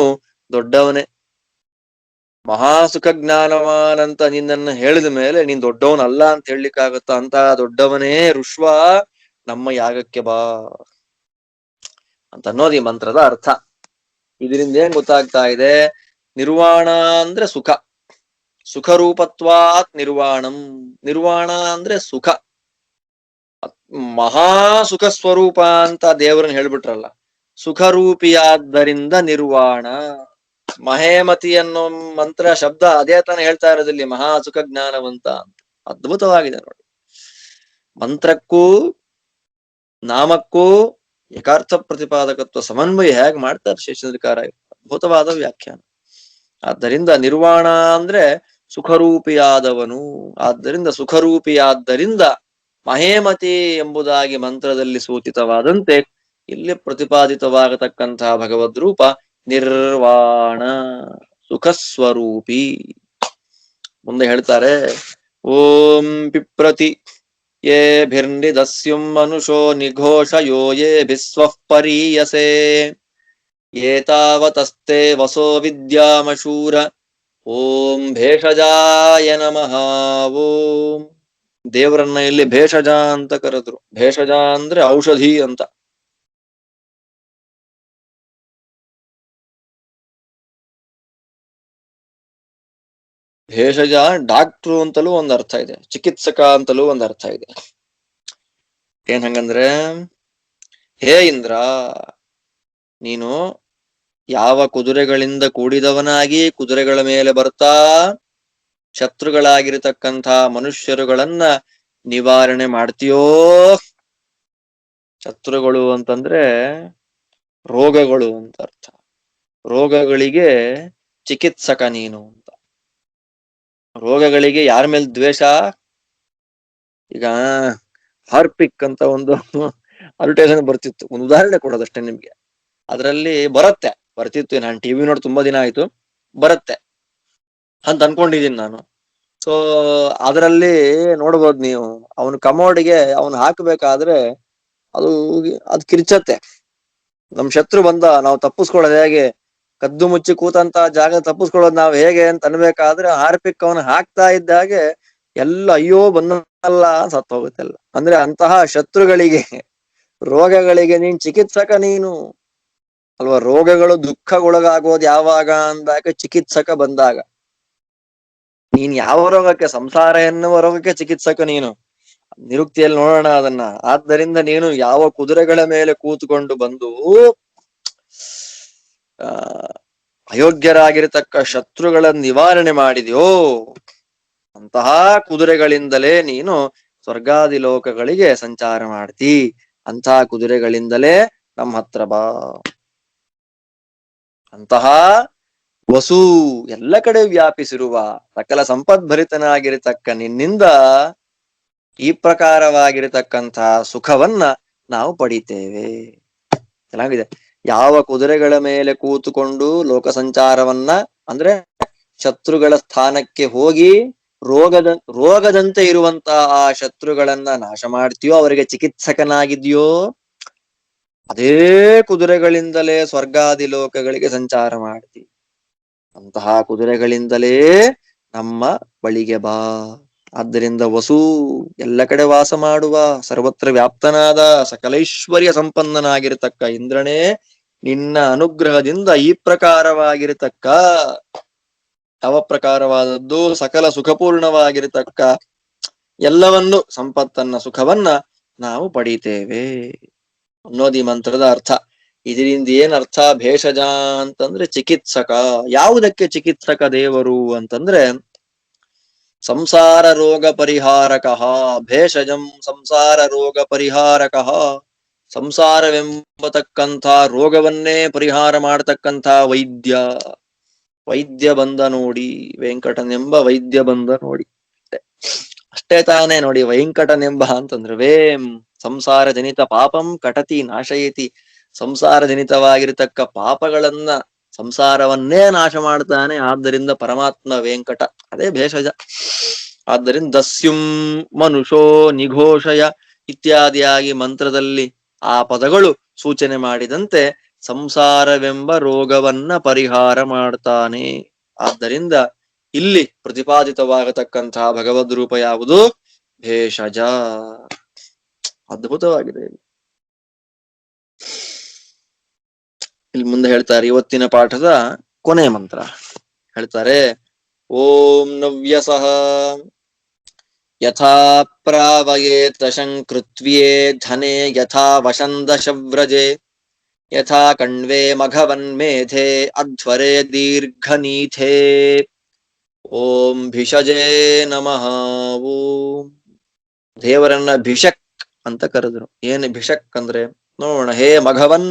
ದೊಡ್ಡವನೇ. ಮಹಾಸುಖ ಜ್ಞಾನವಾನಂತ ನಿನ್ನನ್ನ ಹೇಳಿದ ಮೇಲೆ ನೀನ್ ದೊಡ್ಡವನಲ್ಲ ಅಂತ ಹೇಳಲಿಕ್ಕಾಗತ್ತ? ಅಂತ ದೊಡ್ಡವನೇ ಋಷ್ವ, ನಮ್ಮ ಯಾಗಕ್ಕೆ ಬಾ ಅಂತ ಅನ್ನೋದು ಈ ಮಂತ್ರದ ಅರ್ಥ. ಇದರಿಂದ ಏನ್ ಗೊತ್ತಾಗ್ತಾ ಇದೆ? ನಿರ್ವಾಣ ಅಂದ್ರೆ ಸುಖ, ಸುಖರೂಪತ್ವಾತ್ ನಿರ್ವಾಣಂ. ನಿರ್ವಾಣ ಅಂದ್ರೆ ಸುಖ, ಮಹಾಸುಖ ಸ್ವರೂಪ ಅಂತ ದೇವರನ್ನ ಹೇಳ್ಬಿಟ್ರಲ್ಲ. ಸುಖರೂಪಿಯಾದ್ದರಿಂದ ನಿರ್ವಾಣ. ಮಹೇಮತಿ ಅನ್ನೋ ಮಂತ್ರ ಶಬ್ದ ಅದೇ ತಾನೇ ಹೇಳ್ತಾ ಇರೋದಿಲ್ಲಿ, ಮಹಾಸುಖ ಜ್ಞಾನವಂತ ಅಂತ. ಅದ್ಭುತವಾಗಿದೆ ನೋಡಿ. ಮಂತ್ರಕ್ಕೂ ನಾಮಕ್ಕೂ ಏಕಾರ್ಥ ಪ್ರತಿಪಾದಕತ್ವ ಸಮನ್ವಯ ಹೇಗೆ ಮಾಡ್ತಾರೆ ಶೇಷಾದ್ರಿಕಾರ. ಅದ್ಭುತವಾದ ವ್ಯಾಖ್ಯಾನ. ಆದ್ದರಿಂದ ನಿರ್ವಾಣ ಅಂದ್ರೆ ಸುಖರೂಪಿಯಾದವನು. ಆದ್ದರಿಂದ ಸುಖರೂಪಿಯಾದ್ದರಿಂದ ಮಹೇಮತಿ ಎಂಬುದಾಗಿ ಮಂತ್ರದಲ್ಲಿ ಸೂಚಿತವಾದಂತೆ ಇಲ್ಲಿ ಪ್ರತಿಪಾದಿತವಾಗತಕ್ಕಂತಹ ಭಗವದ್ ರೂಪ ನಿರ್ವಾಣ ಸುಖಸ್ವರೂಪಿ. ಮುಂದೆ ಹೇಳ್ತಾರೆ, ಓಂ ಪಿಪ್ರತಿ ಯೇಭಿರ್ನಿದಸ್ಯುಂ ಮನುಷೋ ನಿಘೋಷಯೋ ಯೇಭಿಸ್ವಃ ಪರೀಯಸೆ ಏತಾವತಸ್ತೆ ವಸೋ ವಿದ್ಯಾಮಶೂರ ಓಂ ಭೇಷಜಾಯ ನಮಃ. ಓಂ. ದೇವರನ್ನ ಇಲ್ಲಿ ಭೇಷಜ ಅಂತ ಕರೆದ್ರು. ಭೇಷಜ ಅಂದ್ರೆ ಔಷಧಿ ಅಂತ. ಭೇಷಜ ಡಾಕ್ಟ್ರು ಅಂತಲೂ ಒಂದ್ ಅರ್ಥ ಇದೆ, ಚಿಕಿತ್ಸಕ ಅಂತಲೂ ಒಂದ್ ಅರ್ಥ ಇದೆ. ಏನ್ ಹಂಗಂದ್ರೆ, ಹೇ ಇಂದ್ರ, ನೀನು ಯಾವ ಕುದುರೆಗಳಿಂದ ಕೂಡಿದವನಾಗಿ ಕುದುರೆಗಳ ಮೇಲೆ ಬರ್ತಾ ಶತ್ರುಗಳಾಗಿರತಕ್ಕಂಥ ಮನುಷ್ಯರುಗಳನ್ನ ನಿವಾರಣೆ ಮಾಡ್ತೀಯೋ. ಶತ್ರುಗಳು ಅಂತಂದ್ರೆ ರೋಗಗಳು ಅಂತ ಅರ್ಥ. ರೋಗಗಳಿಗೆ ಚಿಕಿತ್ಸಕ ನೀನು ಅಂತ. ರೋಗಗಳಿಗೆ ಯಾರ ಮೇಲೆ ದ್ವೇಷ? ಈಗ ಹಾರ್ಪಿಕ್ ಅಂತ ಒಂದು ಅಡ್ವರ್ಟೈಸ್ಮೆಂಟ್ ಬರ್ತಿತ್ತು, ಒಂದು ಉದಾಹರಣೆ ಕೊಡೋದಷ್ಟೇ ನಿಮ್ಗೆ. ಅದರಲ್ಲಿ ಬರ್ತಿತ್ತು, ನಾನು ಟಿವಿ ನೋಡಿ ತುಂಬಾ ದಿನ ಆಯ್ತು, ಬರುತ್ತೆ ಅಂತ ಅನ್ಕೊಂಡಿದೀನಿ ನಾನು. ಸೊ ಅದರಲ್ಲಿ ನೋಡ್ಬೋದು ನೀವು, ಅವನು ಕಮೋಡಿಗೆ ಅವನು ಹಾಕ್ಬೇಕಾದ್ರೆ ಅದು ಕಿರ್ಚತ್ತೆ. ನಮ್ ಶತ್ರು ಬಂದ ನಾವು ತಪ್ಪಿಸ್ಕೊಳ್ಳೋದು ಹೇಗೆ, ಕದ್ದು ಮುಚ್ಚಿ ಕೂತಂತ ಜಾಗ ತಪ್ಪಿಸ್ಕೊಳ್ಳೋದು ನಾವು ಹೇಗೆ ಅಂತ ಅನ್ಬೇಕಾದ್ರೆ ಹಾರ್ಪಿಕ್ ಅವನು ಹಾಕ್ತಾ ಇದ್ದಾಗೆ ಎಲ್ಲ ಅಯ್ಯೋ ಬಂದಲ್ಲ ಸತ್ತು ಹೋಗುತ್ತೆಲ್ಲ. ಅಂದ್ರೆ ಅಂತಹ ಶತ್ರುಗಳಿಗೆ, ರೋಗಗಳಿಗೆ ನೀನ್ ಚಿಕಿತ್ಸಕ ನೀನು ಅಲ್ವಾ. ರೋಗಗಳು ದುಃಖಗೊಳಗಾಗೋದು ಯಾವಾಗ ಅಂದಾಗ ಚಿಕಿತ್ಸಕ ಬಂದಾಗ. ನೀನ್ ಯಾವ ರೋಗಕ್ಕೆ? ಸಂಸಾರ ಎನ್ನುವ ರೋಗಕ್ಕೆ ಚಿಕಿತ್ಸಕ ನೀನು. ನಿರುಕ್ತಿಯಲ್ಲಿ ನೋಡೋಣ ಅದನ್ನ. ಆದ್ದರಿಂದ ನೀನು ಯಾವ ಕುದುರೆಗಳ ಮೇಲೆ ಕೂತ್ಕೊಂಡು ಬಂದು ಅಯೋಗ್ಯರಾಗಿರತಕ್ಕ ಶತ್ರುಗಳ ನಿವಾರಣೆ ಮಾಡಿದ್ಯೋ, ಅಂತಹ ಕುದುರೆಗಳಿಂದಲೇ ನೀನು ಸ್ವರ್ಗಾದಿ ಲೋಕಗಳಿಗೆ ಸಂಚಾರ ಮಾಡ್ತಿ. ಅಂತಹ ಕುದುರೆಗಳಿಂದಲೇ ನಮ್ಮ ಹತ್ರ ಬಾ. ಅಂತಹ ವಸು, ಎಲ್ಲ ಕಡೆ ವ್ಯಾಪಿಸಿರುವ ಸಕಲ ಸಂಪದ್ಭರಿತನಾಗಿರತಕ್ಕ ನಿನ್ನಿಂದ ಈ ಪ್ರಕಾರವಾಗಿರತಕ್ಕಂತಹ ಸುಖವನ್ನ ನಾವು ಪಡಿತೇವೆ. ಚೆನ್ನಾಗಿದೆ. ಯಾವ ಕುದುರೆಗಳ ಮೇಲೆ ಕೂತುಕೊಂಡು ಲೋಕ ಸಂಚಾರವನ್ನ, ಅಂದ್ರೆ ಶತ್ರುಗಳ ಸ್ಥಾನಕ್ಕೆ ಹೋಗಿ ರೋಗದಂತೆ ಇರುವಂತಹ ಆ ಶತ್ರುಗಳನ್ನ ನಾಶ ಮಾಡ್ತೀಯೋ, ಅವರಿಗೆ ಚಿಕಿತ್ಸಕನಾಗಿದ್ಯೋ, ಅದೇ ಕುದುರೆಗಳಿಂದಲೇ ಸ್ವರ್ಗಾದಿ ಲೋಕಗಳಿಗೆ ಸಂಚಾರ ಮಾಡ್ತೀವಿ. ಅಂತಹ ಕುದುರೆಗಳಿಂದಲೇ ನಮ್ಮ ಬಳಿಗೆ ಬಾ. ಆದ್ದರಿಂದ ವಸು, ಎಲ್ಲ ಕಡೆ ವಾಸ ಮಾಡುವ, ಸರ್ವತ್ರ ವ್ಯಾಪ್ತನಾದ ಸಕಲೈಶ್ವರ್ಯ ಸಂಪನ್ನನಾಗಿರತಕ್ಕ ಇಂದ್ರನೇ, ನಿನ್ನ ಅನುಗ್ರಹದಿಂದ ಈ ಪ್ರಕಾರವಾಗಿರತಕ್ಕ, ಯಾವ ಪ್ರಕಾರವಾದದ್ದು? ಸಕಲ ಸುಖಪೂರ್ಣವಾಗಿರತಕ್ಕ ಎಲ್ಲವನ್ನು, ಸಂಪತ್ತನ್ನ, ಸುಖವನ್ನ ನಾವು ಪಡೀತೇವೆ ಅನ್ನೋದು ಈ ಮಂತ್ರದ ಅರ್ಥ. ಇದರಿಂದ ಏನ್ ಅರ್ಥ? ಭೇಷಜ ಅಂತಂದ್ರೆ ಚಿಕಿತ್ಸಕ. ಯಾವುದಕ್ಕೆ ಚಿಕಿತ್ಸಕ ದೇವರು ಅಂತಂದ್ರೆ ಸಂಸಾರ ರೋಗ ಪರಿಹಾರಕಃ. ಭೇಷಜಂ ಸಂಸಾರ ರೋಗ ಪರಿಹಾರಕಃ. ಸಂಸಾರವೆಂಬತಕ್ಕಂಥ ರೋಗವನ್ನೇ ಪರಿಹಾರ ಮಾಡತಕ್ಕಂಥ ವೈದ್ಯ. ವೈದ್ಯ ಬಂದ ನೋಡಿ, ವೆಂಕಟನೆಂಬ ವೈದ್ಯ ಬಂದ ನೋಡಿ. ಅಷ್ಟೇ ತಾನೇ ನೋಡಿ. ವೆಂಕಟನೆಂಬ ಅಂತಂದ್ರೆ ವೇಂ ಸಂಸಾರ ಜನಿತ ಪಾಪಂ ಕಟತಿ ನಾಶಯತಿ. ಸಂಸಾರ ಜನಿತವಾಗಿರತಕ್ಕ ಪಾಪಗಳನ್ನ, ಸಂಸಾರವನ್ನೇ ನಾಶ ಮಾಡ್ತಾನೆ. ಆದ್ದರಿಂದ ಪರಮಾತ್ಮ ವೆಂಕಟ, ಅದೇ ಭೇಷಜ. ಆದ್ದರಿಂದ ದಸ್ಯುಂ ಮನುಷೋ ನಿಘೋಷಯ ಇತ್ಯಾದಿಯಾಗಿ ಮಂತ್ರದಲ್ಲಿ ಆ ಪದಗಳು ಸೂಚನೆ ಮಾಡಿದಂತೆ ಸಂಸಾರವೆಂಬ ರೋಗವನ್ನ ಪರಿಹಾರ ಮಾಡ್ತಾನೆ. ಆದ್ದರಿಂದ ಇಲ್ಲಿ ಪ್ರತಿಪಾದಿತವಾಗತಕ್ಕಂತಹ ಭಗವದ್ ರೂಪ ಯಾವುದು? ಭೇಷಜ. ಅದ್ಭುತವಾಗಿದೆ. ಇಲ್ಲಿ ಮುಂದೆ ಹೇಳ್ತಾರೆ, ಇವತ್ತಿನ ಪಾಠದ ಕೊನೆಯ ಮಂತ್ರ ಹೇಳ್ತಾರೆ, ಓಂ ನವ್ಯಸಃ ಯಥಾ ಪ್ರಾವಯೇತ ಶಂಕೃತ್ವ್ಯೇ ಧನೆ ಯಥಾ ವಶಂದಶವ್ರಜೆ ಯಥಾ ಕಣ್ವೇ ಮಘವನ್ಮೇಧೆ ಅಧ್ವರೆ ದೀರ್ಘನೀಥೇ ಓಂ ಭಿಷಜೇ ನಮಃ. ಓಂ. ದೇವರನ್ನ ಭಿಷಕ್ ಅಂತ ಕರೆದ್ರು. ಏನು ಭಿಷಕ್ ಅಂದ್ರೆ ನೋಡೋಣ. ಹೇ ಮಘವನ್,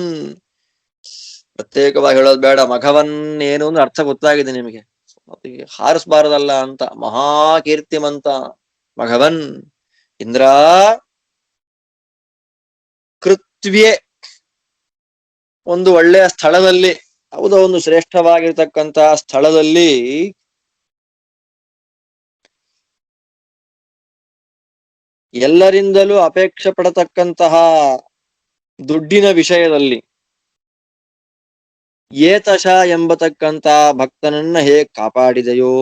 ಪ್ರತ್ಯೇಕವಾಗಿ ಹೇಳೋದು ಬೇಡ. ಮಘವನ್ ಏನು ಅಂದ್ರೆ ಅರ್ಥ ಗೊತ್ತಾಗಿದೆ ನಿಮಗೆ. ಹಾರಿಸ್ಬಾರದಲ್ಲ ಅಂತ ಮಹಾಕೀರ್ತಿಮಂತ ಭಗವನ್ ಇಂದ್ರ ಕೃತ್ವ್ಯೆ ಒಂದು ಒಳ್ಳೆಯ ಸ್ಥಳದಲ್ಲಿ, ಯಾವುದೋ ಒಂದು ಶ್ರೇಷ್ಠವಾಗಿರ್ತಕ್ಕಂತಹ ಸ್ಥಳದಲ್ಲಿ ಎಲ್ಲರಿಂದಲೂ ಅಪೇಕ್ಷೆ ಪಡತಕ್ಕಂತಹ ದುಡ್ಡಿನ ವಿಷಯದಲ್ಲಿ ಏತಶ ಎಂಬತಕ್ಕಂತ ಭಕ್ತನನ್ನ ಹೇಗೆ ಕಾಪಾಡಿದೆಯೋ.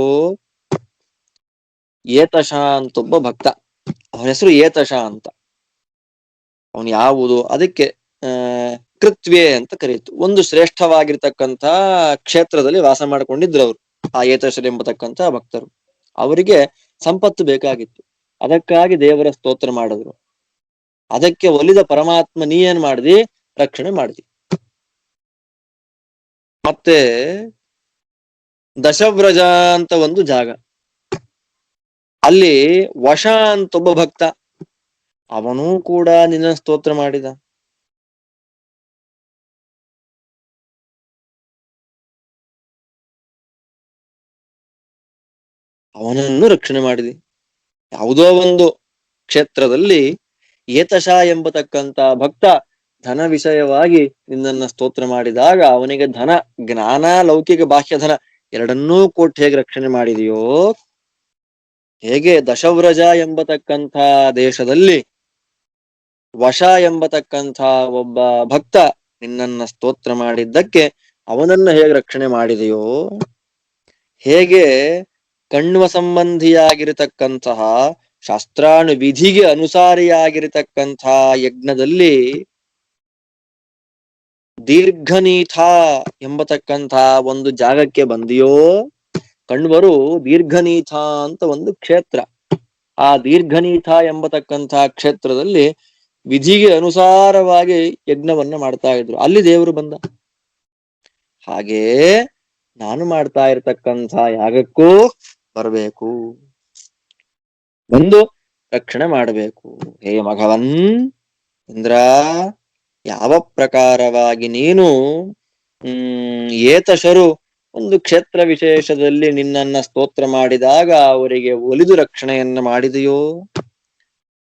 ಏತಶ ಅಂತೊಬ್ಬ ಭಕ್ತ, ಅವನ ಹೆಸರು ಏತಶ ಅಂತ. ಅವನು ಯಾವುದು ಅದಕ್ಕೆ ಕೃತ್ವೇ ಅಂತ ಕರೀತು. ಒಂದು ಶ್ರೇಷ್ಠವಾಗಿರ್ತಕ್ಕಂಥ ಕ್ಷೇತ್ರದಲ್ಲಿ ವಾಸ ಮಾಡಿಕೊಂಡಿದ್ರು ಅವರು, ಆ ಏತಶರು ಎಂಬತಕ್ಕಂಥ ಭಕ್ತರು. ಅವರಿಗೆ ಸಂಪತ್ತು ಬೇಕಾಗಿತ್ತು, ಅದಕ್ಕಾಗಿ ದೇವರ ಸ್ತೋತ್ರ ಮಾಡಿದ್ರು. ಅದಕ್ಕೆ ಒಲಿದ ಪರಮಾತ್ಮ ನೀ ಏನ್ ಮಾಡ್ದಿ, ರಕ್ಷಣೆ ಮಾಡ್ದಿ. ಮತ್ತೆ ದಶವ್ರಜ ಅಂತ ಒಂದು ಜಾಗ, ಅಲ್ಲಿ ವಶ ಅಂತೊಬ್ಬ ಭಕ್ತ, ಅವನೂ ಕೂಡ ನಿನ್ನ ಸ್ತೋತ್ರ ಮಾಡಿದ. ಅವನನ್ನು ರಕ್ಷಣೆ ಮಾಡಿದಿ. ಯಾವುದೋ ಒಂದು ಕ್ಷೇತ್ರದಲ್ಲಿ ಏತಶ ಎಂಬತಕ್ಕಂತ ಭಕ್ತ ಧನ ವಿಷಯವಾಗಿ ನಿನ್ನನ್ನ ಸ್ತೋತ್ರ ಮಾಡಿದಾಗ ಅವನಿಗೆ ಧನ, ಜ್ಞಾನ, ಲೌಕಿಕ ಬಾಹ್ಯ ಧನ ಎರಡನ್ನೂ ಕೊಟ್ಟು ಹೇಗೆ ರಕ್ಷಣೆ ಮಾಡಿದೆಯೋ, ಹೇಗೆ ದಶವ್ರಜ ಎಂಬತಕ್ಕಂಥ ದೇಶದಲ್ಲಿ ವಶ ಎಂಬತಕ್ಕಂಥ ಒಬ್ಬ ಭಕ್ತ ನಿನ್ನನ್ನ ಸ್ತೋತ್ರ ಮಾಡಿದ್ದಕ್ಕೆ ಅವನನ್ನ ಹೇಗೆ ರಕ್ಷಣೆ ಮಾಡಿದೆಯೋ, ಹೇಗೆ ಕಣ್ವ ಸಂಬಂಧಿಯಾಗಿರತಕ್ಕಂತಹ ಶಾಸ್ತ್ರಾನು ವಿಧಿಗೆ ಅನುಸಾರಿಯಾಗಿರತಕ್ಕಂತಹ ಯಜ್ಞದಲ್ಲಿ ದೀರ್ಘನೀಥ ಎಂಬತಕ್ಕಂಥ ಒಂದು ಜಾಗಕ್ಕೆ ಬಂದಿಯೋ. ಕಣ್ವರು ದೀರ್ಘನೀಥ ಅಂತ ಒಂದು ಕ್ಷೇತ್ರ, ಆ ದೀರ್ಘನೀಥ ಎಂಬತಕ್ಕಂಥ ಕ್ಷೇತ್ರದಲ್ಲಿ ವಿಧಿಗೆ ಅನುಸಾರವಾಗಿ ಯಜ್ಞವನ್ನ ಮಾಡ್ತಾ ಇದ್ರು, ಅಲ್ಲಿ ದೇವರು ಬಂದ. ಹಾಗೇ ನಾನು ಮಾಡ್ತಾ ಇರತಕ್ಕಂಥ ಯಾಗಕ್ಕೂ ಬರಬೇಕು, ಬಂದು ರಕ್ಷಣೆ ಮಾಡಬೇಕು. ಹೇ ಮಘವನ್ ಇಂದ್ರ, ಯಾವ ಪ್ರಕಾರವಾಗಿ ನೀನು ಏತಶರು ಒಂದು ಕ್ಷೇತ್ರ ವಿಶೇಷದಲ್ಲಿ ನಿನ್ನನ್ನ ಸ್ತೋತ್ರ ಮಾಡಿದಾಗ ಅವರಿಗೆ ಒಲಿದು ರಕ್ಷಣೆಯನ್ನ ಮಾಡಿದೆಯೋ,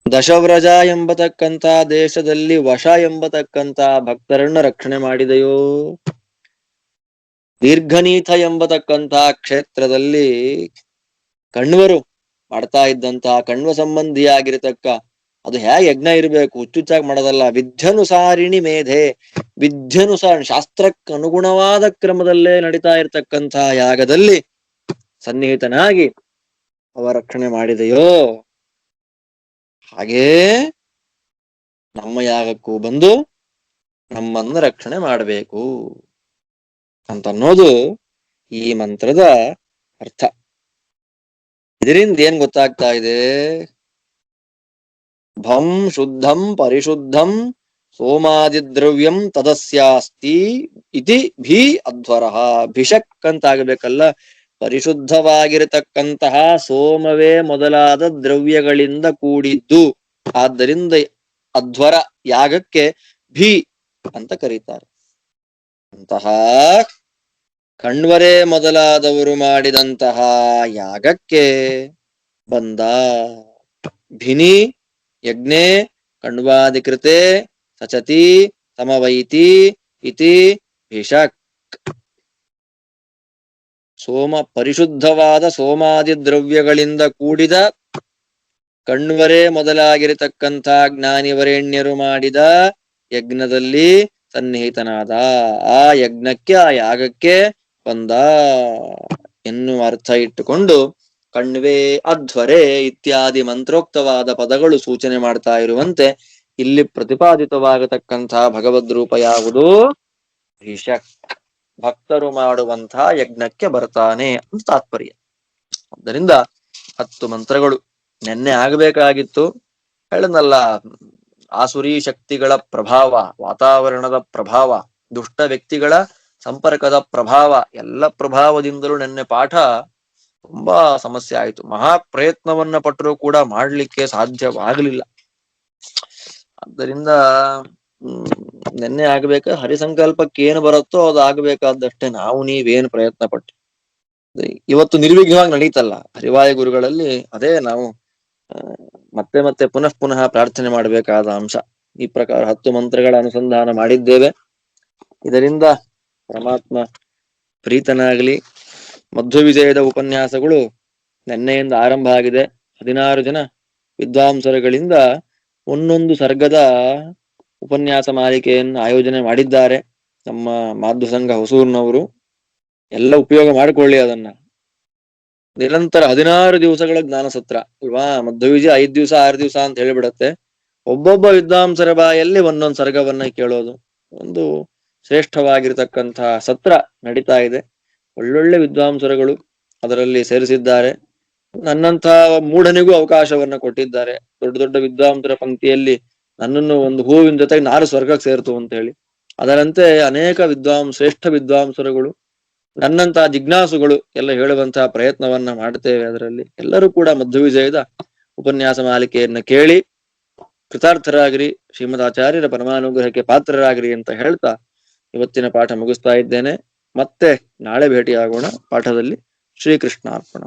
ದಶವ್ರಜ ಎಂಬತಕ್ಕಂತ ದೇಶದಲ್ಲಿ ವಶ ಎಂಬತಕ್ಕಂತ ಭಕ್ತರನ್ನ ರಕ್ಷಣೆ ಮಾಡಿದೆಯೋ, ದೀರ್ಘನೀಥ ಎಂಬತಕ್ಕಂತ ಕ್ಷೇತ್ರದಲ್ಲಿ ಕಣ್ವರು ಮಾಡ್ತಾ ಇದ್ದಂತಹ ಕಣ್ವ ಸಂಬಂಧಿಯಾಗಿರತಕ್ಕ, ಅದು ಹೇಗೆ ಯಜ್ಞ ಇರಬೇಕು, ಹುಚ್ಚುಚ್ಚಾಗಿ ಮಾಡೋದಲ್ಲ, ವಿದ್ಯನುಸಾರಿಣಿ ಮೇಧೆ, ವಿದ್ಯನುಸಾರಿ ಶಾಸ್ತ್ರಕ್ಕೆ ಅನುಗುಣವಾದ ಕ್ರಮದಲ್ಲೇ ನಡೀತಾ ಇರತಕ್ಕಂತಹ ಯಾಗದಲ್ಲಿ ಸನ್ನಿಹಿತನಾಗಿ ಅವ ರಕ್ಷಣೆ ಮಾಡಿದೆಯೋ, ಹಾಗೇ ನಮ್ಮ ಯಾಗಕ್ಕೂ ಬಂದು ನಮ್ಮನ್ನು ರಕ್ಷಣೆ ಮಾಡಬೇಕು ಅಂತನ್ನೋದು ಈ ಮಂತ್ರದ ಅರ್ಥ. ಇದರಿಂದ ಏನ್ ಗೊತ್ತಾಗ್ತಾ ಇದೆ, ಭಂ ಶುದ್ಧಂ ಪರಿಶುದ್ಧಂ ಸೋಮಾದಿದ್ರವ್ಯಂ ತದಸ್ಯಾಸ್ತಿ ಇತಿ ಭೀ ಅಧ್ವರಃ. ಭಿಷಕ್ ಅಂತ ಆಗಬೇಕಲ್ಲ, ಪರಿಶುದ್ಧವಾಗಿರತಕ್ಕಂತಹ ಸೋಮವೇ ಮೊದಲಾದ ದ್ರವ್ಯಗಳಿಂದ ಕೂಡಿದ್ದು, ಆದ್ದರಿಂದ ಅಧ್ವರ ಯಾಗಕ್ಕೆ ಭೀ ಅಂತ ಕರೀತಾರೆ. ಅಂತಹ ಕಣ್ವರೇ ಮೊದಲಾದವರು ಮಾಡಿದಂತಹ ಯಾಗಕ್ಕೆ ಬಂದ. ಭಿನಿ ಯಜ್ಞೆ ಕಣ್ವಾಧಿಕೃತೆ ಸಚತಿ ಸಮವೈತಿ ಇತಿ ಭಿಷಕ್. ಪರಿಶುದ್ಧವಾದ ಸೋಮಾದಿ ದ್ರವ್ಯಗಳಿಂದ ಕೂಡಿದ ಕಣ್ವರೇ ಮೊದಲಾಗಿರತಕ್ಕಂಥ ಜ್ಞಾನಿವರೇಣ್ಯರು ಮಾಡಿದ ಯಜ್ಞದಲ್ಲಿ ಸನ್ನಿಹಿತನಾದ, ಆ ಯಜ್ಞಕ್ಕೆ ಆ ಯಾಗಕ್ಕೆ ಬಂದ ಎನ್ನುವ ಅರ್ಥ ಇಟ್ಟುಕೊಂಡು ಕಣ್ವೇ ಅಧ್ವರೆ ಇತ್ಯಾದಿ ಮಂತ್ರೋಕ್ತವಾದ ಪದಗಳು ಸೂಚನೆ ಮಾಡ್ತಾ ಇರುವಂತೆ ಇಲ್ಲಿ ಪ್ರತಿಪಾದಿತವಾಗತಕ್ಕಂತಹ ಭಗವದ್ ರೂಪ ಯಾವುದು, ಭಿಷಕ್, ಭಕ್ತರು ಮಾಡುವಂತಹ ಯಜ್ಞಕ್ಕೆ ಬರ್ತಾನೆ ಅಂತ ತಾತ್ಪರ್ಯ. ಆದ್ದರಿಂದ 10 ಮಂತ್ರಗಳು ನೆನ್ನೆ ಆಗಬೇಕಾಗಿತ್ತು, ಹೇಳನಲ್ಲ, ಆಸುರಿ ಶಕ್ತಿಗಳ ಪ್ರಭಾವ, ವಾತಾವರಣದ ಪ್ರಭಾವ, ದುಷ್ಟ ವ್ಯಕ್ತಿಗಳ ಸಂಪರ್ಕದ ಪ್ರಭಾವ, ಎಲ್ಲ ಪ್ರಭಾವದಿಂದಲೂ ನೆನ್ನೆ ಪಾಠ ತುಂಬಾ ಸಮಸ್ಯೆ ಆಯಿತು. ಮಹಾ ಪ್ರಯತ್ನವನ್ನ ಪಟ್ಟರೂ ಕೂಡ ಮಾಡ್ಲಿಕ್ಕೆ ಸಾಧ್ಯವಾಗಲಿಲ್ಲ. ಆದ್ದರಿಂದ ನೆನ್ನೆ ಆಗ್ಬೇಕ, ಹರಿಸಂಕಲ್ಪಕ್ಕೆ ಏನು ಬರುತ್ತೋ ಅದು ಆಗ್ಬೇಕಾದಷ್ಟೇ, ನಾವು ನೀವೇನು ಪ್ರಯತ್ನ ಪಟ್ಟು ಇವತ್ತು ನಿರ್ವಿಘ್ನವಾಗಿ ನಡೀತಲ್ಲ ಹರಿವಾಯ ಗುರುಗಳಲ್ಲಿ. ಅದೇ ನಾವು ಆ, ಮತ್ತೆ ಮತ್ತೆ ಪುನಃ ಪುನಃ ಪ್ರಾರ್ಥನೆ ಮಾಡಬೇಕಾದ ಅಂಶ. ಈ ಪ್ರಕಾರ 10 ಮಂತ್ರಗಳ ಅನುಸಂಧಾನ ಮಾಡಿದ್ದೇವೆ. ಇದರಿಂದ ಪರಮಾತ್ಮ ಪ್ರೀತನಾಗಲಿ. ಮಧ್ವ ವಿಜಯದ ಉಪನ್ಯಾಸಗಳು ನಿನ್ನೆಯಿಂದ ಆರಂಭ ಆಗಿದೆ. 16 ಜನ ವಿದ್ವಾಂಸರುಗಳಿಂದ ಒಂದೊಂದು ಸರ್ಗದ ಉಪನ್ಯಾಸ ಮಾಲಿಕೆಯನ್ನು ಆಯೋಜನೆ ಮಾಡಿದ್ದಾರೆ ನಮ್ಮ ಮಾಧ್ವ ಸಂಘ ಹೊಸೂರಿನವರು. ಎಲ್ಲ ಉಪಯೋಗ ಮಾಡಿಕೊಳ್ಳಿ ಅದನ್ನ. ನಿರಂತರ 16 ದಿವಸಗಳ ಜ್ಞಾನ ಸತ್ರ ಅಲ್ವಾ. ಮಧ್ವವಿಜಯ 5 ದಿವಸ 6 ದಿವಸ ಅಂತ ಹೇಳಿಬಿಡತ್ತೆ. ಒಬ್ಬೊಬ್ಬ ವಿದ್ವಾಂಸರ ಬಾಯಲ್ಲಿ ಒಂದೊಂದು ಸರ್ಗವನ್ನ ಕೇಳೋದು ಒಂದು ಶ್ರೇಷ್ಠವಾಗಿರ್ತಕ್ಕಂತಹ ಸತ್ರ ನಡೀತಾ ಇದೆ. ಒಳ್ಳೊಳ್ಳೆ ವಿದ್ವಾಂಸರುಗಳು ಅದರಲ್ಲಿ ಸೇರಿಸಿದ್ದಾರೆ. ನನ್ನಂತ ಮೂಢನಿಗೂ ಅವಕಾಶವನ್ನ ಕೊಟ್ಟಿದ್ದಾರೆ. ದೊಡ್ಡ ದೊಡ್ಡ ವಿದ್ವಾಂಸರ ಪಂಕ್ತಿಯಲ್ಲಿ ನನ್ನನ್ನು ಒಂದು ಹೂವಿನ ಜೊತೆಗೆ 4 ಸ್ವರ್ಗಕ್ಕೆ ಸೇರ್ತು ಅಂತ ಹೇಳಿ. ಅದರಂತೆ ಅನೇಕ ಶ್ರೇಷ್ಠ ವಿದ್ವಾಂಸರುಗಳು, ನನ್ನಂತಹ ಜಿಜ್ಞಾಸುಗಳು ಎಲ್ಲ ಹೇಳುವಂತಹ ಪ್ರಯತ್ನವನ್ನ ಮಾಡ್ತೇವೆ. ಅದರಲ್ಲಿ ಎಲ್ಲರೂ ಕೂಡ ಮಧ್ವ ವಿಜಯದ ಉಪನ್ಯಾಸ ಮಾಲಿಕೆಯನ್ನ ಕೇಳಿ ಕೃತಾರ್ಥರಾಗಿರಿ, ಶ್ರೀಮದ್ ಆಚಾರ್ಯರ ಪರಮಾನುಗ್ರಹಕ್ಕೆ ಪಾತ್ರರಾಗಿರಿ ಅಂತ ಹೇಳ್ತಾ ಇವತ್ತಿನ ಪಾಠ ಮುಗಿಸ್ತಾ ಇದ್ದೇನೆ. ಮತ್ತೆ ನಾಳೆ ಭೇಟಿಯಾಗೋಣ ಪಾಠದಲ್ಲಿ. ಶ್ರೀಕೃಷ್ಣಾರ್ಪಣ.